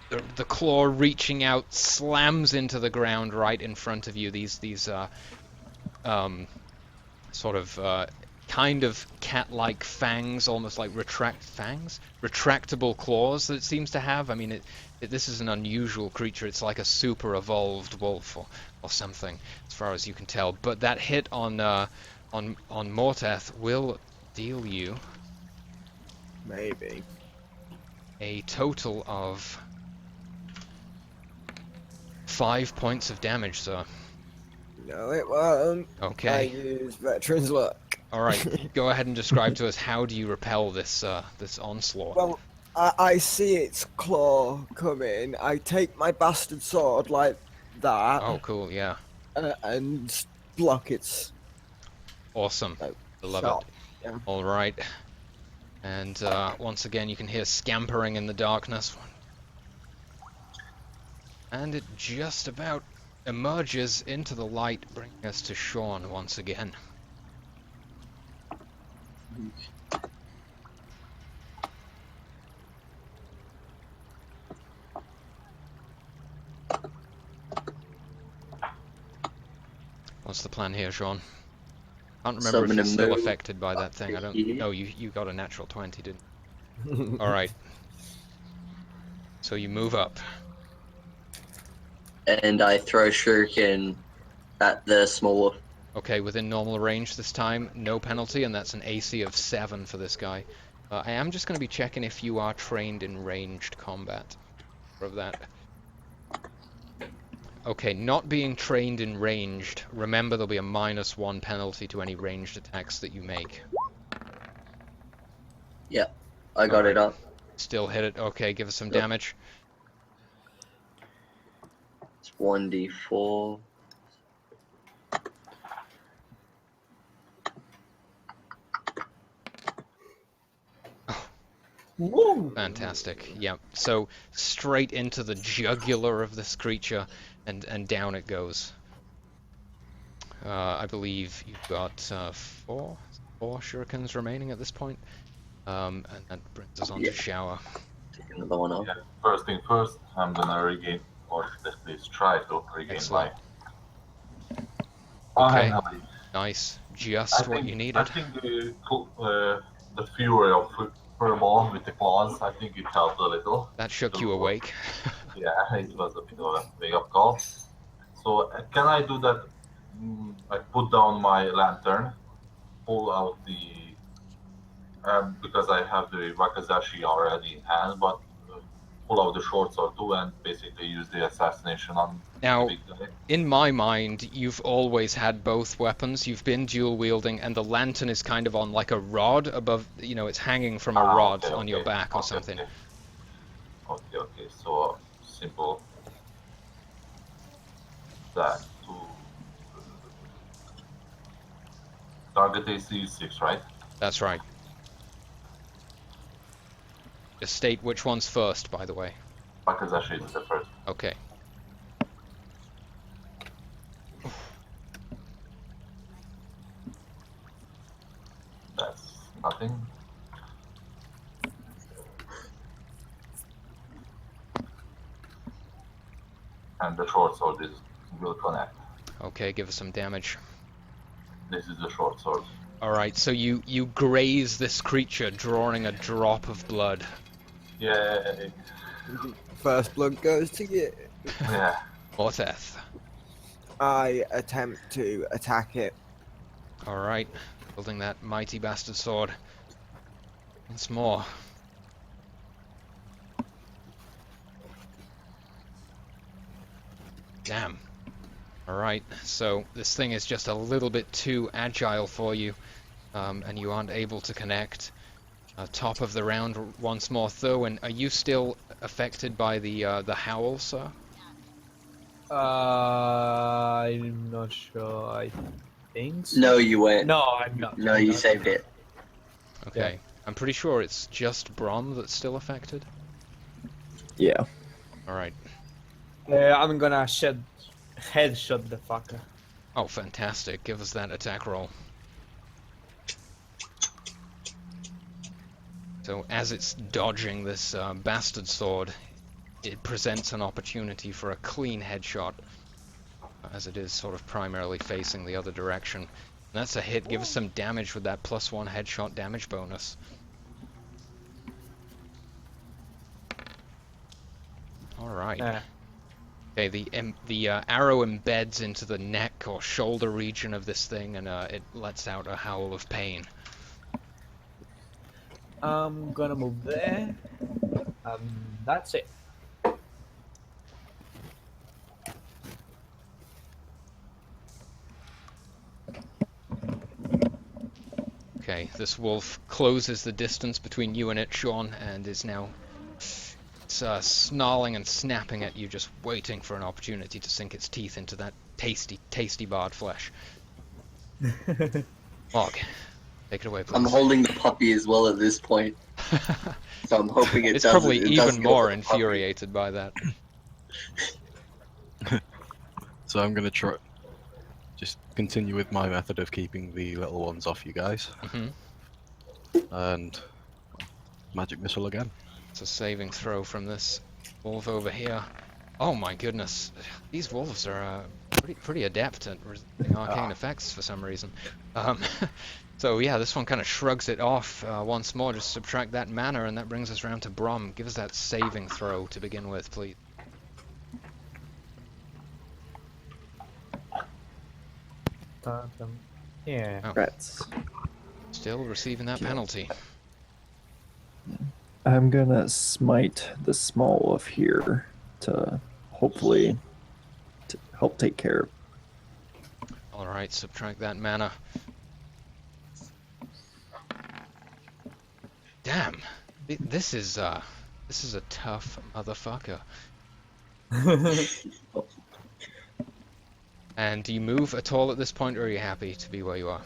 the claw reaching out slams into the ground right in front of you. These sort of kind of cat-like fangs, almost like retractable claws that it seems to have. I mean, this is an unusual creature. It's like a super evolved wolf or something, as far as you can tell. But that hit on Morteth will deal you Maybe. a total of 5 points of damage, sir. No, it won't. I Okay. use veteran's luck. All right. Go ahead and describe to us, how do you repel this this onslaught? Well, I see its claw coming. I take my bastard sword like that Oh, cool. Yeah. and block its Awesome. like, I love shot. it. Yeah. All right. And once again, you can hear scampering in the darkness. And it just about emerges into the light, bringing us to Sean once again. What's the plan here, Sean? Can't So remember I'm if gonna you're still move affected by that up thing. to I don't. here. No, you got a natural 20, didn't you? All right. So you move up. And I throw shuriken at the small wolf. Okay, within normal range this time, no penalty, and that's an AC of 7 for this guy. I am just going to be checking if you are trained in ranged combat. Of that. Okay, not being trained in ranged, remember there'll be a -1 penalty to any ranged attacks that you make. I got it Alright. up. Still hit it. Okay, give us some Yep. damage. It's 1d4. Woo! Fantastic. Yep. So straight into the jugular of this creature, and down it goes. I believe you've got four shurikens remaining at this point. And that brings us on to Yeah. Shower. Take another one off. Yeah, first thing first, I'm gonna regain, or at least try to regain Excellent. my. Okay. Finally. Nice. Just what you I needed. think the fury of Furball with the claws, I think it helped a little. That shook you awake. Yeah, it was a bit of a wake up call. So can I do that? I put down my lantern, pull out the because I have the Wakazashi already in hand, but pull out the short sword too and basically use the assassination on Now, the big guy. in my mind, you've always had both weapons. You've been dual wielding, and the lantern is kind of on like a rod above. You know, it's hanging from a rod on your back or something. Okay. So simple. That to target AC is 6, right? That's right. Just state which one's first, by the way. Wakazashi is the first. Okay. That's nothing. And the short sword will connect. Okay, give us some damage. This is the short sword. Alright, so you graze this creature, drawing a drop of blood. Yeah, First blood goes to you. yeah. Morteth. I attempt to attack it. Alright, holding that mighty bastard sword. Once more. Damn. Alright, so this thing is just a little bit too agile for you, and you aren't able to connect. Top of the round once more, Thurwin. Are you still affected by the howl, sir? I'm not sure. I think so. No, you went. No, I'm not. No, I'm you not. saved it. Okay. I'm pretty sure it's just Brom that's still affected. Yeah. Alright. I'm gonna headshot the fucker. Oh, fantastic. Give us that attack roll. So as it's dodging this bastard sword, it presents an opportunity for a clean headshot, as it is sort of primarily facing the other direction. And that's a hit. Give us some damage with that +1 headshot damage bonus. All right. Okay, the arrow embeds into the neck or shoulder region of this thing, and it lets out a howl of pain. I'm gonna move there. That's it. Okay, this wolf closes the distance between you and it, Sean, and is now snarling and snapping at you, just waiting for an opportunity to sink its teeth into that tasty, tasty barred flesh. Mog, take it away, please. I'm holding the puppy as well at this point, so I'm hoping it It's does. probably it does even go more for the puppy. infuriated by that. So I'm gonna try just continue with my method of keeping the little ones off you guys, Hmm. and magic missile again. It's a saving throw from this wolf over here. Oh my goodness, these wolves are pretty adept at resisting arcane effects for some reason. So yeah, this one kind of shrugs it off once more. Just subtract that mana, and that brings us round to Brom. Give us that saving throw to begin with, please. Yeah. Oh, Rats. still receiving that penalty. I'm gonna smite the small wolf here to hopefully to help take care. All right, subtract that mana. Damn, this is a tough motherfucker. And do you move at all at this point, or are you happy to be where you are?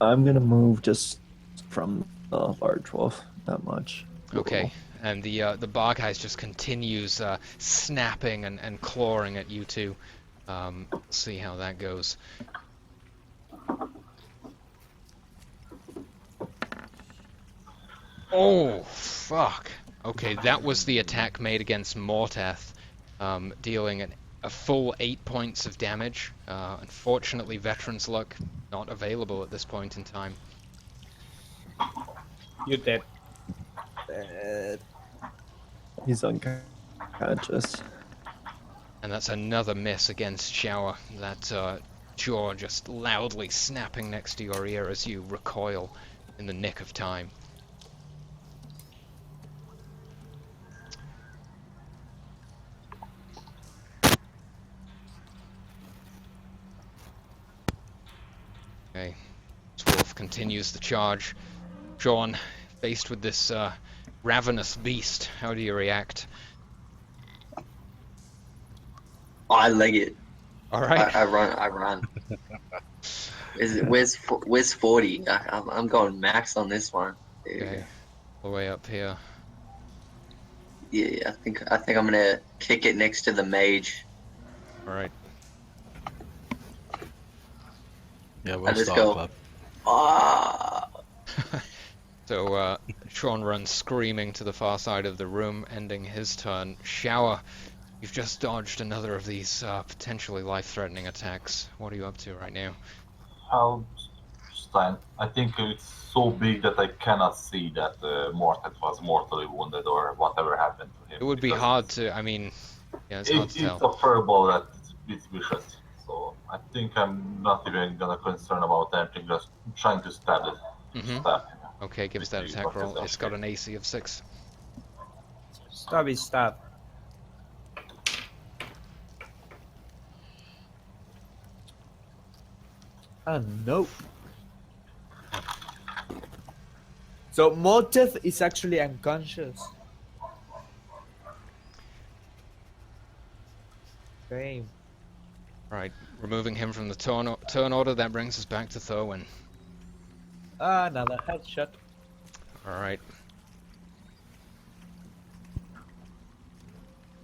I'm gonna move just from the large wolf, not much. Okay, and the Bargheiz just continues snapping and clawing at you two. See how that goes. Oh, fuck. Okay, that was the attack made against Morteth, dealing a full 8 points of damage. Unfortunately, Veteran's Luck not available at this point in time. You're dead. He's unconscious. And that's another miss against Shower. That jaw just loudly snapping next to your ear as you recoil in the nick of time. Okay, Wolf continues the charge. Sean, faced with this ravenous beast, how do you react? I leg it. All right. I run. Where's 40? I'm going max on this one. Okay, all the way up here. Yeah, I think I'm gonna kick it next to the mage. All right. Yeah, I we'll just start go. club. Ah! So Sean runs screaming to the far side of the room, ending his turn. Shower, you've just dodged another of these potentially life-threatening attacks. What are you up to right now? I'll stand. I think it's so big that I cannot see that Mortet was mortally wounded or whatever happened to him. It would be because hard to, I mean, yeah, it's hard to It's tell. a furball that it's vicious. So I think I'm not even gonna concern about anything, just trying to stab it. Mhm. Stab. Okay, give us that attack roll. It's got an AC of 6. Stab. No. So Morteth is actually unconscious. Okay. Right, removing him from the turn order, that brings us back to Thorwin. Another headshot. Alright,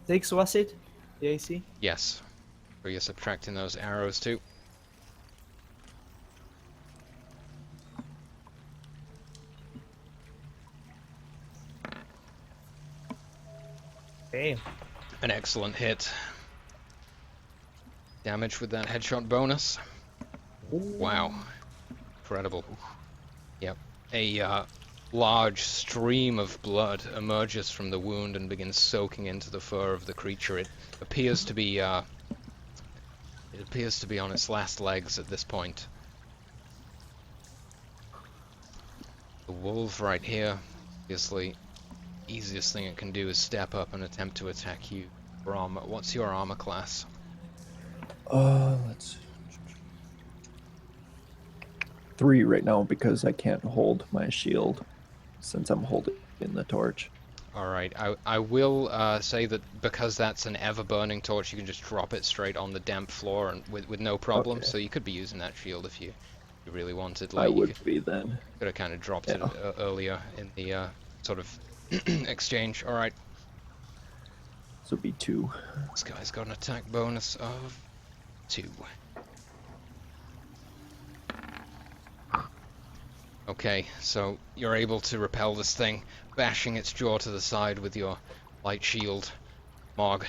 6 was it? The AC? yes. So you're subtracting those arrows too. Okay. An excellent hit. Damage with that headshot bonus. Wow. Incredible. Yep. A large stream of blood emerges from the wound and begins soaking into the fur of the creature. It appears to be on its last legs at this point. The wolf right here, obviously, easiest thing it can do is step up and attempt to attack you. Brom, what's your armor class? Let's see. 3 right now because I can't hold my shield since I'm holding the torch. Alright, I will say that because that's an ever-burning torch, you can just drop it straight on the damp floor and with no problem, Okay. so you could be using that shield if you really wanted. I Like, you would be then. could have kind of dropped it Yeah. earlier in the sort of exchange. Alright, This would be 2. this guy's got an attack bonus of 2. Okay, so you're able to repel this thing, bashing its jaw to the side with your light shield. Mog.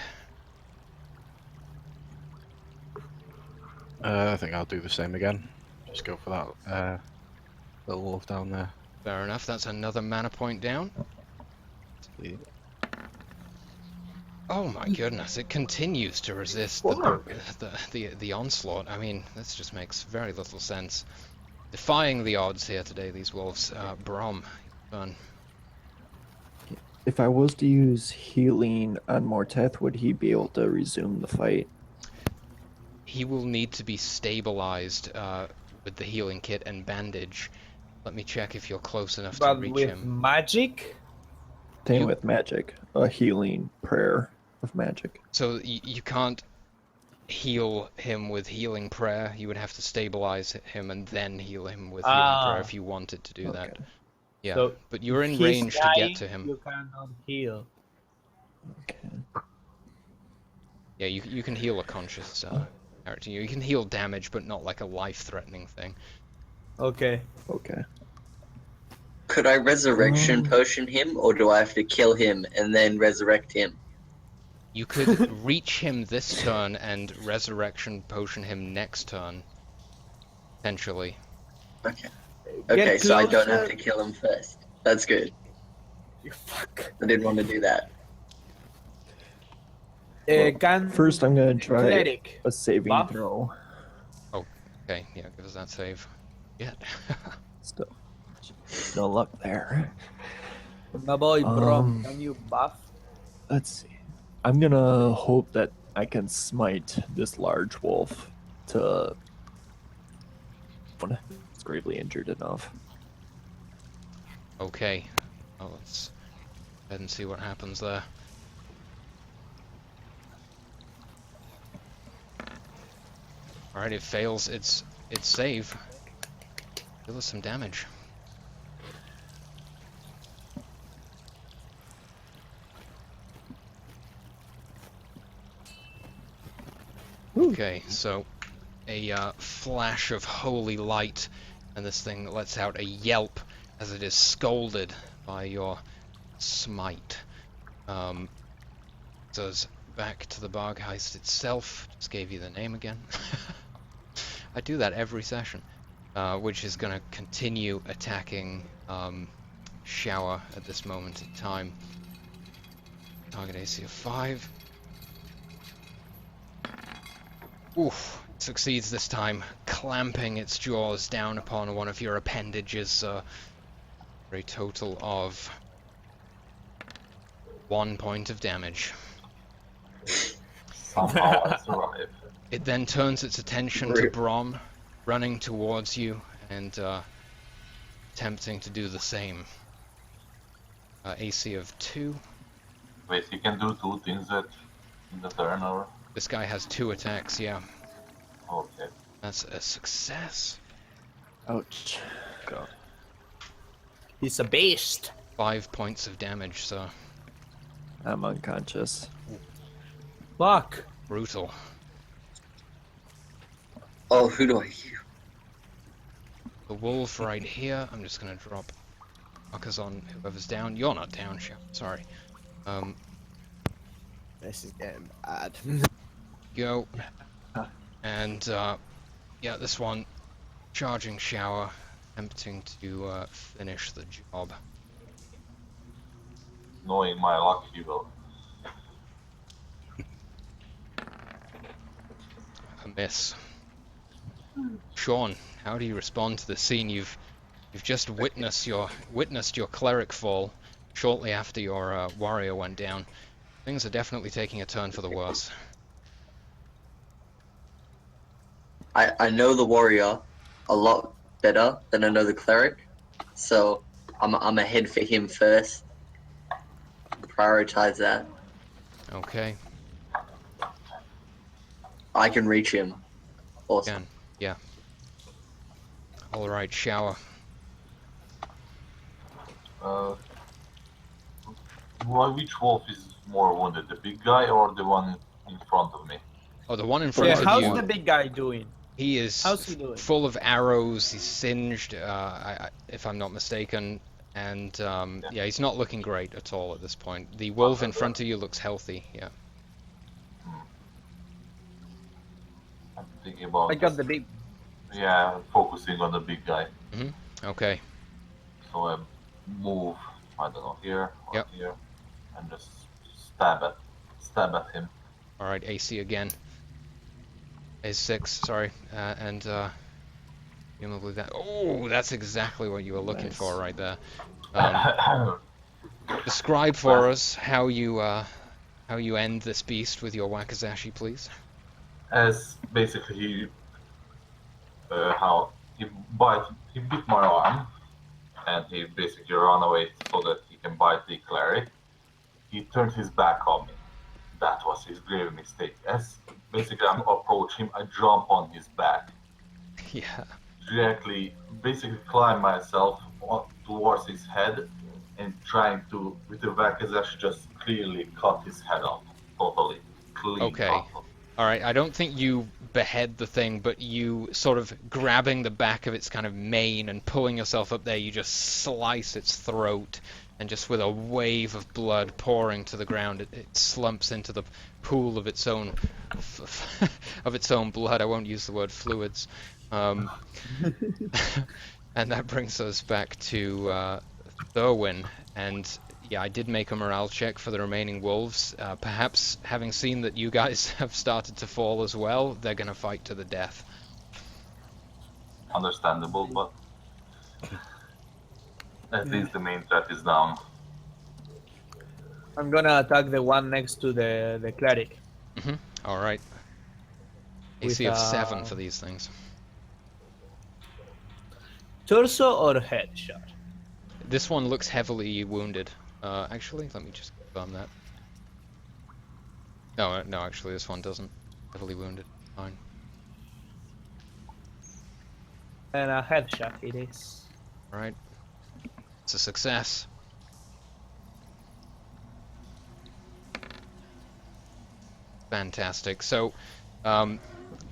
I think I'll do the same again. Just go for that little wolf down there. Fair enough, that's another mana point down. Sweet. Oh my goodness, it continues to resist the onslaught. I mean, this just makes very little sense. Defying the odds here today, these wolves. Brom, fun. If I was to use healing on Morteth, would he be able to resume the fight? He will need to be stabilized with the healing kit and bandage. Let me check if you're close enough to But reach with him. magic, Same You- with magic. A healing prayer of magic. So you can't heal him with healing prayer. You would have to stabilize him and then heal him with healing prayer Ah. if you wanted to do that. Okay. Yeah, So but you're in he's range to dying, get to him. you cannot heal. Okay. Yeah, you can heal a conscious character. You can heal damage, but not like a life-threatening thing. Okay. Okay. Could I resurrection potion him, or do I have to kill him and then resurrect him? You could reach him this turn and resurrection potion him next turn, potentially. Okay. Get Okay, so I don't have closer. to kill him first. That's good. You fuck. I didn't want to do that. Can First, I'm gonna try cleric. a saving Buff? throw. Okay, yeah, give us that save. Yeah. Still, no luck there. My boy Brom, Um, can you buff? Let's see. I'm gonna hope that I can smite this large wolf to. It's gravely injured enough. Okay. Well, let's go ahead and see what happens there. Alright, it fails its save. Deal us some damage. Okay, so a flash of holy light, and this thing lets out a yelp as it is scolded by your smite. Goes back to the Bargheist itself. Just gave you the name again. I do that every session. Which is going to continue attacking Shower at this moment in time. Target AC of 5. Oof, succeeds this time, clamping its jaws down upon one of your appendages for a total of 1 point of damage. Somehow I survived. It then turns its attention to Brom, running towards you and attempting to do the same. AC of 2. Wait, you can do 2 things in the turn, or? This guy has 2 attacks, yeah. Okay. That's a success. Ouch. He's a beast. 5 points of damage, so I'm unconscious. Fuck. brutal. Oh, who do I hear? The wolf right here. I'm just gonna drop fuckers on whoever's down. You're not down, Shep. Sorry. This is getting bad. Go. And yeah, this one charging shower, attempting to finish the job. Knowing my luck, he will. A miss. Sean, how do you respond to the scene? You've just witnessed your cleric fall shortly after your warrior went down. Things are definitely taking a turn for the worse. I know the warrior a lot better than I know the cleric, so I'm ahead for him first. Prioritize that. Okay. I can reach him. Awesome. Again, yeah. All right, shower. Which wolf is more wounded, the big guy or the one in front of me? Oh, the one in front Yeah, of how's you. the big guy doing? He is How's he doing? full of arrows. He's singed, if I'm not mistaken, and yeah, he's not looking great at all at this point. The wolf in front of you looks healthy. Yeah. I'm thinking about. I got the big. Yeah, focusing on the big guy. Okay. So I move, I don't know, here or Yep. here, and just stab at him. All right, AC again. Is 6, sorry, and presumably that. Oh, that's exactly what you were looking Nice. for right there. Describe for us how you end this beast with your Wakizashi, please. As basically how he bit my arm, and he basically ran away so that he can bite the cleric. He turned his back on me. That was his grave mistake. As basically I approach him, I jump on his back, Yeah. directly, basically climb myself towards his head, and trying to, with the wakizashi, just clearly cut his head off, totally clean. Okay. off. All right, I don't think you behead the thing, but you sort of grabbing the back of its kind of mane and pulling yourself up there, you just slice its throat, and just with a wave of blood pouring to the ground, it slumps into the pool of its own of its own blood. I won't use the word fluids. And that brings us back to Thurwin, and yeah, I did make a morale check for the remaining wolves. Perhaps having seen that you guys have started to fall as well, they're going to fight to the death. Understandable, but at least the main threat is down. I'm gonna attack the one next to the cleric. All right. With, AC of 7 for these things. Torso or headshot? This one looks heavily wounded. Actually, let me just confirm that. No, actually, this one doesn't. Heavily wounded. Fine. And a headshot it is. All right. It's a success. Fantastic. So,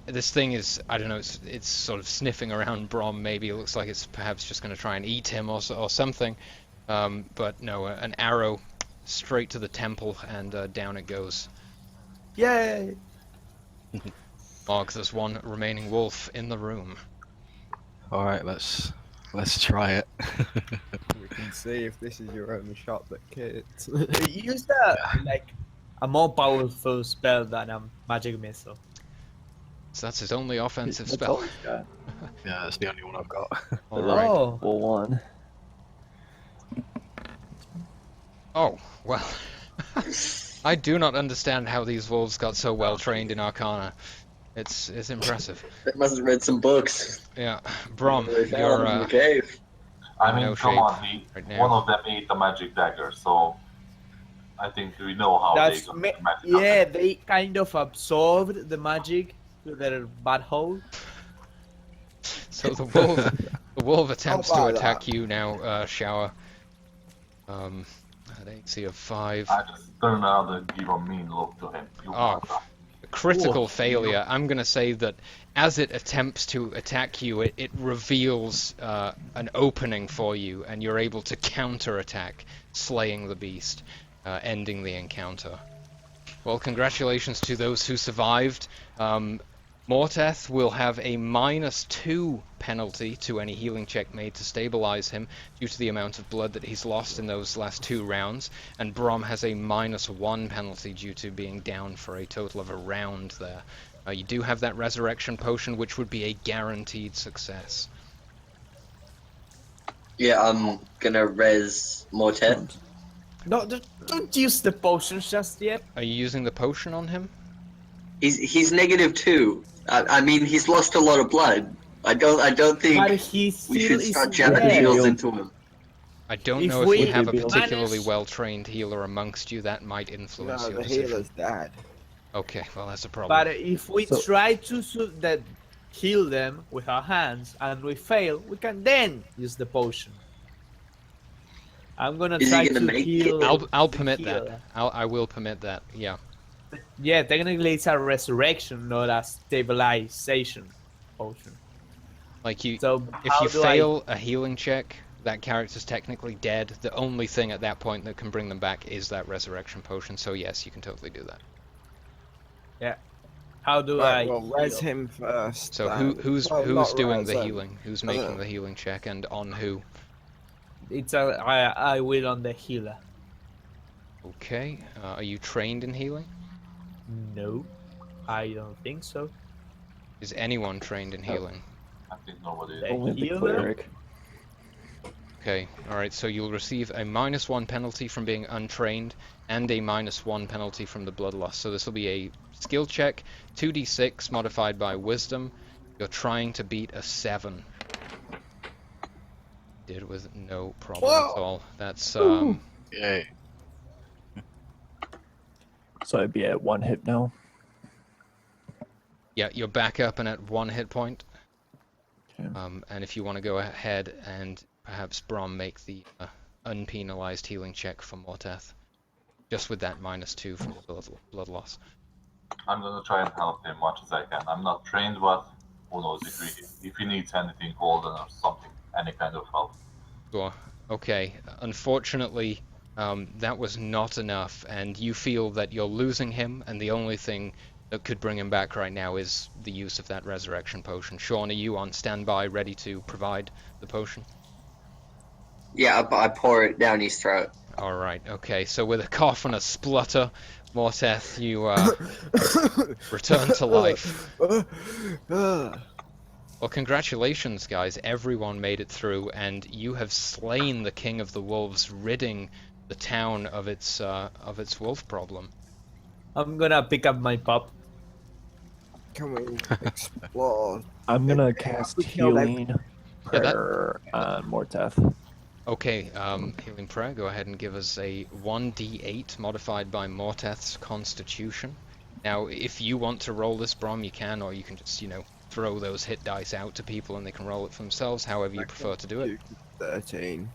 this thing is, I don't know, it's sort of sniffing around Brom. Maybe it looks like it's perhaps just going to try and eat him or something. But no, an arrow straight to the temple, and down it goes. Yay! Mark, there's one remaining wolf in the room. All right, let's try it. We can see if this is your only shot that hits. Use like a more powerful spell than a magic missile. So that's his only offensive That's spell. all he's got. Yeah, that's the only one I've got. All right. Oh, Full one. Oh, well. I do not understand how these wolves got so well trained in Arcana. It's impressive. They must have read some books. Yeah, Brom, They found you're in the cave. I mean, no come shape on, right now. one of them ate a magic dagger, so I think we know how that's they got the magic yeah. They kind of absorbed the magic to their butthole. So the wolf attempts to buy attack that. you now, Shower. At AC of 5. I just turn around and give a mean look to him. You Oh, mother- a critical failure. I'm going to say that as it attempts to attack you, it reveals an opening for you, and you're able to counter-attack, slaying the beast, ending the encounter. Well, congratulations to those who survived. Morteth will have a -2 penalty to any healing check made to stabilize him due to the amount of blood that he's lost in those last 2 rounds, and Brom has a -1 penalty due to being down for a total of a round there. You do have that resurrection potion, which would be a guaranteed success. Yeah, I'm gonna res Morteth. No, don't use the potions just yet. Are you using the potion on him? He's -2. I mean, he's lost a lot of blood. I don't think But he we still should is start jamming dead. heals into him. I don't If know if we you have a manage- particularly well-trained healer amongst you. That might No, influence your the decision. healer's dead. Okay, well that's a problem. But if we So- try to that heal them with our hands and we fail, we can then use the potion. I'm gonna Is he try gonna to make heal. it? I'll the permit healer. that. I will permit that. Yeah. Yeah, technically it's a resurrection, not a stabilization potion. Like you, So if how you do fail a healing check, that character's technically dead. The only thing at that point that can bring them back is that resurrection potion. So yes, you can totally do that. how do Right, I? well, res heal? him first. So then. who's Well, not doing res the him. healing? Who's I making don't the healing check and on who? It's a I will on the healer. Okay. Are you trained in healing? No, I don't think so. Is anyone trained in healing? I think nobody is. Hey. Only the Healer? cleric. Okay, alright, so you'll receive a -1 penalty from being untrained and a -1 penalty from the bloodlust. So this will be a skill check, 2d6 modified by wisdom. You're trying to beat a 7. Did with no problem at all. That's Yay. So I'd be at 1 hit now. yeah, you're back up and at 1 hit point. Okay. And if you want to go ahead and perhaps Brom make the unpenalized healing check for Morteth, just with that -2 from the blood loss. I'm gonna try and help him much as I can. I'm not trained, but who knows if he needs anything golden or something, any kind of help. Sure. Okay. Unfortunately, that was not enough, and you feel that you're losing him, and the only thing that could bring him back right now is the use of that resurrection potion. Sean, are you on standby, ready to provide the potion? Yeah, I pour it down his throat. All right. Okay. So with a cough and a splutter, Morteth, you return to life. Well, congratulations, guys. Everyone made it through, and you have slain the King of the Wolves, ridding the town of its wolf problem. I'm gonna pick up my pup. Can we explore? I'm gonna cast we killed healing Yeah, that- prayer on Morteth. Okay, healing prayer. Go ahead and give us a 1d8 modified by Morteth's Constitution. Now, if you want to roll this, Brom, you can, or you can just, throw those hit dice out to people and they can roll it for themselves. However you prefer to do it. 13.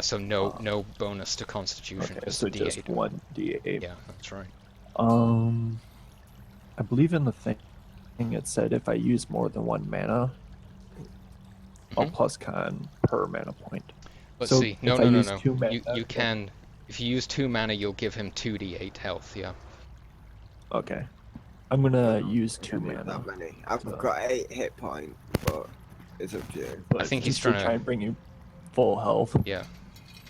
So no bonus to Constitution. Okay, just so a d8. just 1d8. Yeah, that's right. I believe in the thing it said if I use more than 1 mana, I'll Mhm. plus con per mana point. Let's So see. No, if I no, no, use no. 2 mana, You can. If you use 2 mana, you'll give him 2d8 health. Yeah. Okay. I'm gonna use 2 Can't make mana. that many. I've So- got 8 hit points, but it's up to you. But I think he's just to trying to- try and bring you full health. Yeah.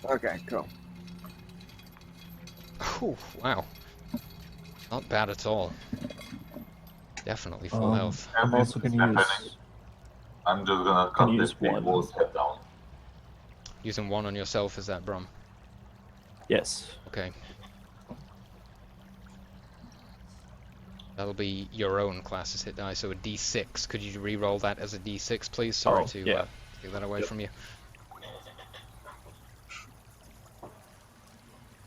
Okay, cool. Whew, wow. Not bad at all. Definitely full health. I'm And also this is gonna use. happening. I'm just gonna cut Can you this use big one? bull's head down. Using 1 on yourself, is that, Brom? Yes. Okay. That'll be your own class's hit die, so a d6. Could you re-roll that as a d6, please? Sorry Oh, to yeah. take that away from you.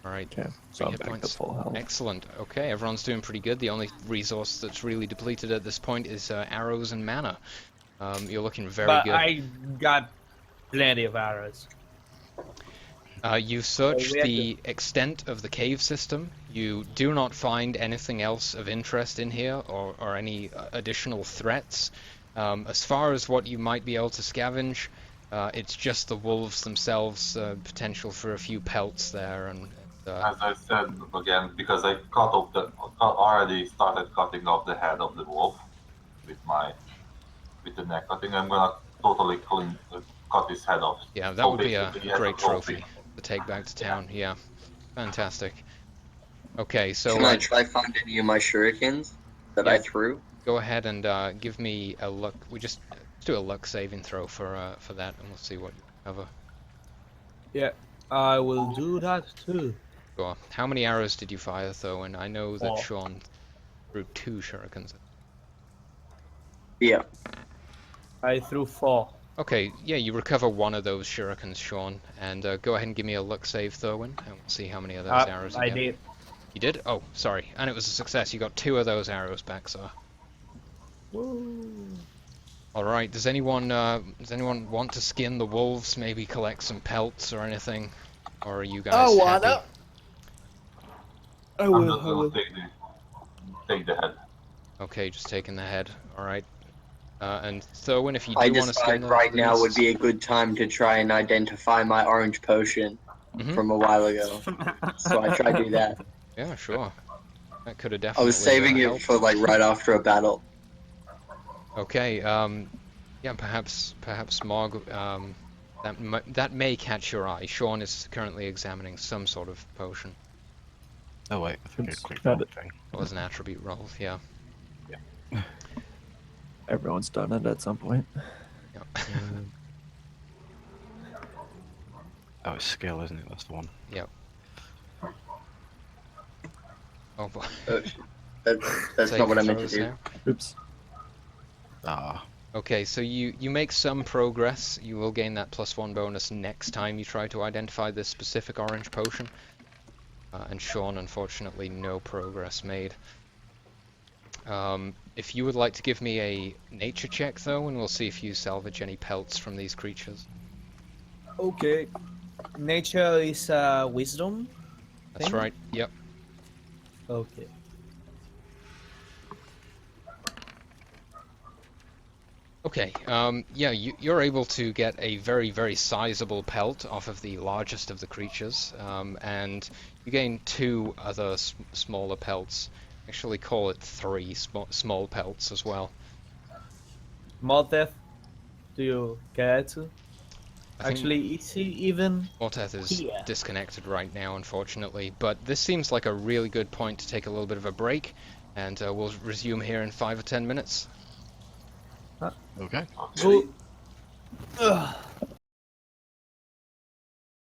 Alright, Okay. So 3 I'm hit back to points. full health. Excellent. Okay, everyone's doing pretty good. The only resource that's really depleted at this point is arrows and mana. You're looking very But good. I got plenty of arrows. You search we have the extent of the cave system. You do not find anything else of interest in here, or any additional threats. As far as what you might be able to scavenge, it's just the wolves themselves, potential for a few pelts there, and As I said again, because I already started cutting off the head of the wolf with the neck cutting. I'm gonna totally cut his head off. Yeah, that So would be a basically, as great trophy to take back to town. Yeah, fantastic. Okay, so Can I try find any of my shurikens that I Yeah. threw? go ahead and give me a luck. Let's do a luck saving throw for that, and we'll see what you cover. Yeah, I will do that too. Sure. How many arrows did you fire, though? And I know that 4. Sean threw 2 shurikens. Yeah. I threw 4. Okay, yeah, you recover 1 of those shurikens, Sean, and go ahead and give me a luck save, Thurwin, and we'll see how many of those arrows you I get. did. You did? Oh, sorry. And it was a success. You got 2 of those arrows back, sir. Woo. Alright, does anyone want to skin the wolves, maybe collect some pelts or anything? Or are you guys I happy? wanna. I I'm will. just I gonna will. take the head. Okay, just taking the head. Alright. And Thurwin, if you do I want to skin decided right the now would beasts- be a good time to try and identify my orange potion Mhm. from a while ago. So I tried to do that. Yeah, sure. That could have I definitely was saving it helped. for like right after a battle. Okay, yeah, perhaps Mog, that may catch your eye. Sean is currently examining some sort of potion. Oh wait, I think I Oops, clicked got that it. thing. It was an attribute roll, yeah. Everyone's done it at some point. Yeah. Oh, it's skill, isn't it? That's the one. Oh boy. Oh, shit. That's Saving not what I meant to throws do. now. Oops. Ah, Okay, so you make some progress. You will gain that +1 bonus next time you try to identify this specific orange potion. And Sean, unfortunately, no progress made. If you would like to give me a nature check, though, and we'll see if you salvage any pelts from these creatures. Okay. Nature is wisdom. That's Thing? right. Yep. Okay. Okay, yeah, you're able to get a very, very sizable pelt off of the largest of the creatures, and you gain 2 other smaller pelts. Actually, call it 3 small pelts as well. Morteth, do you care to? I think Actually, is he even? Morteth is here. disconnected right now, unfortunately, but this seems like a really good point to take a little bit of a break, and we'll resume here in 5 or 10 minutes. okay. Go. Ugh.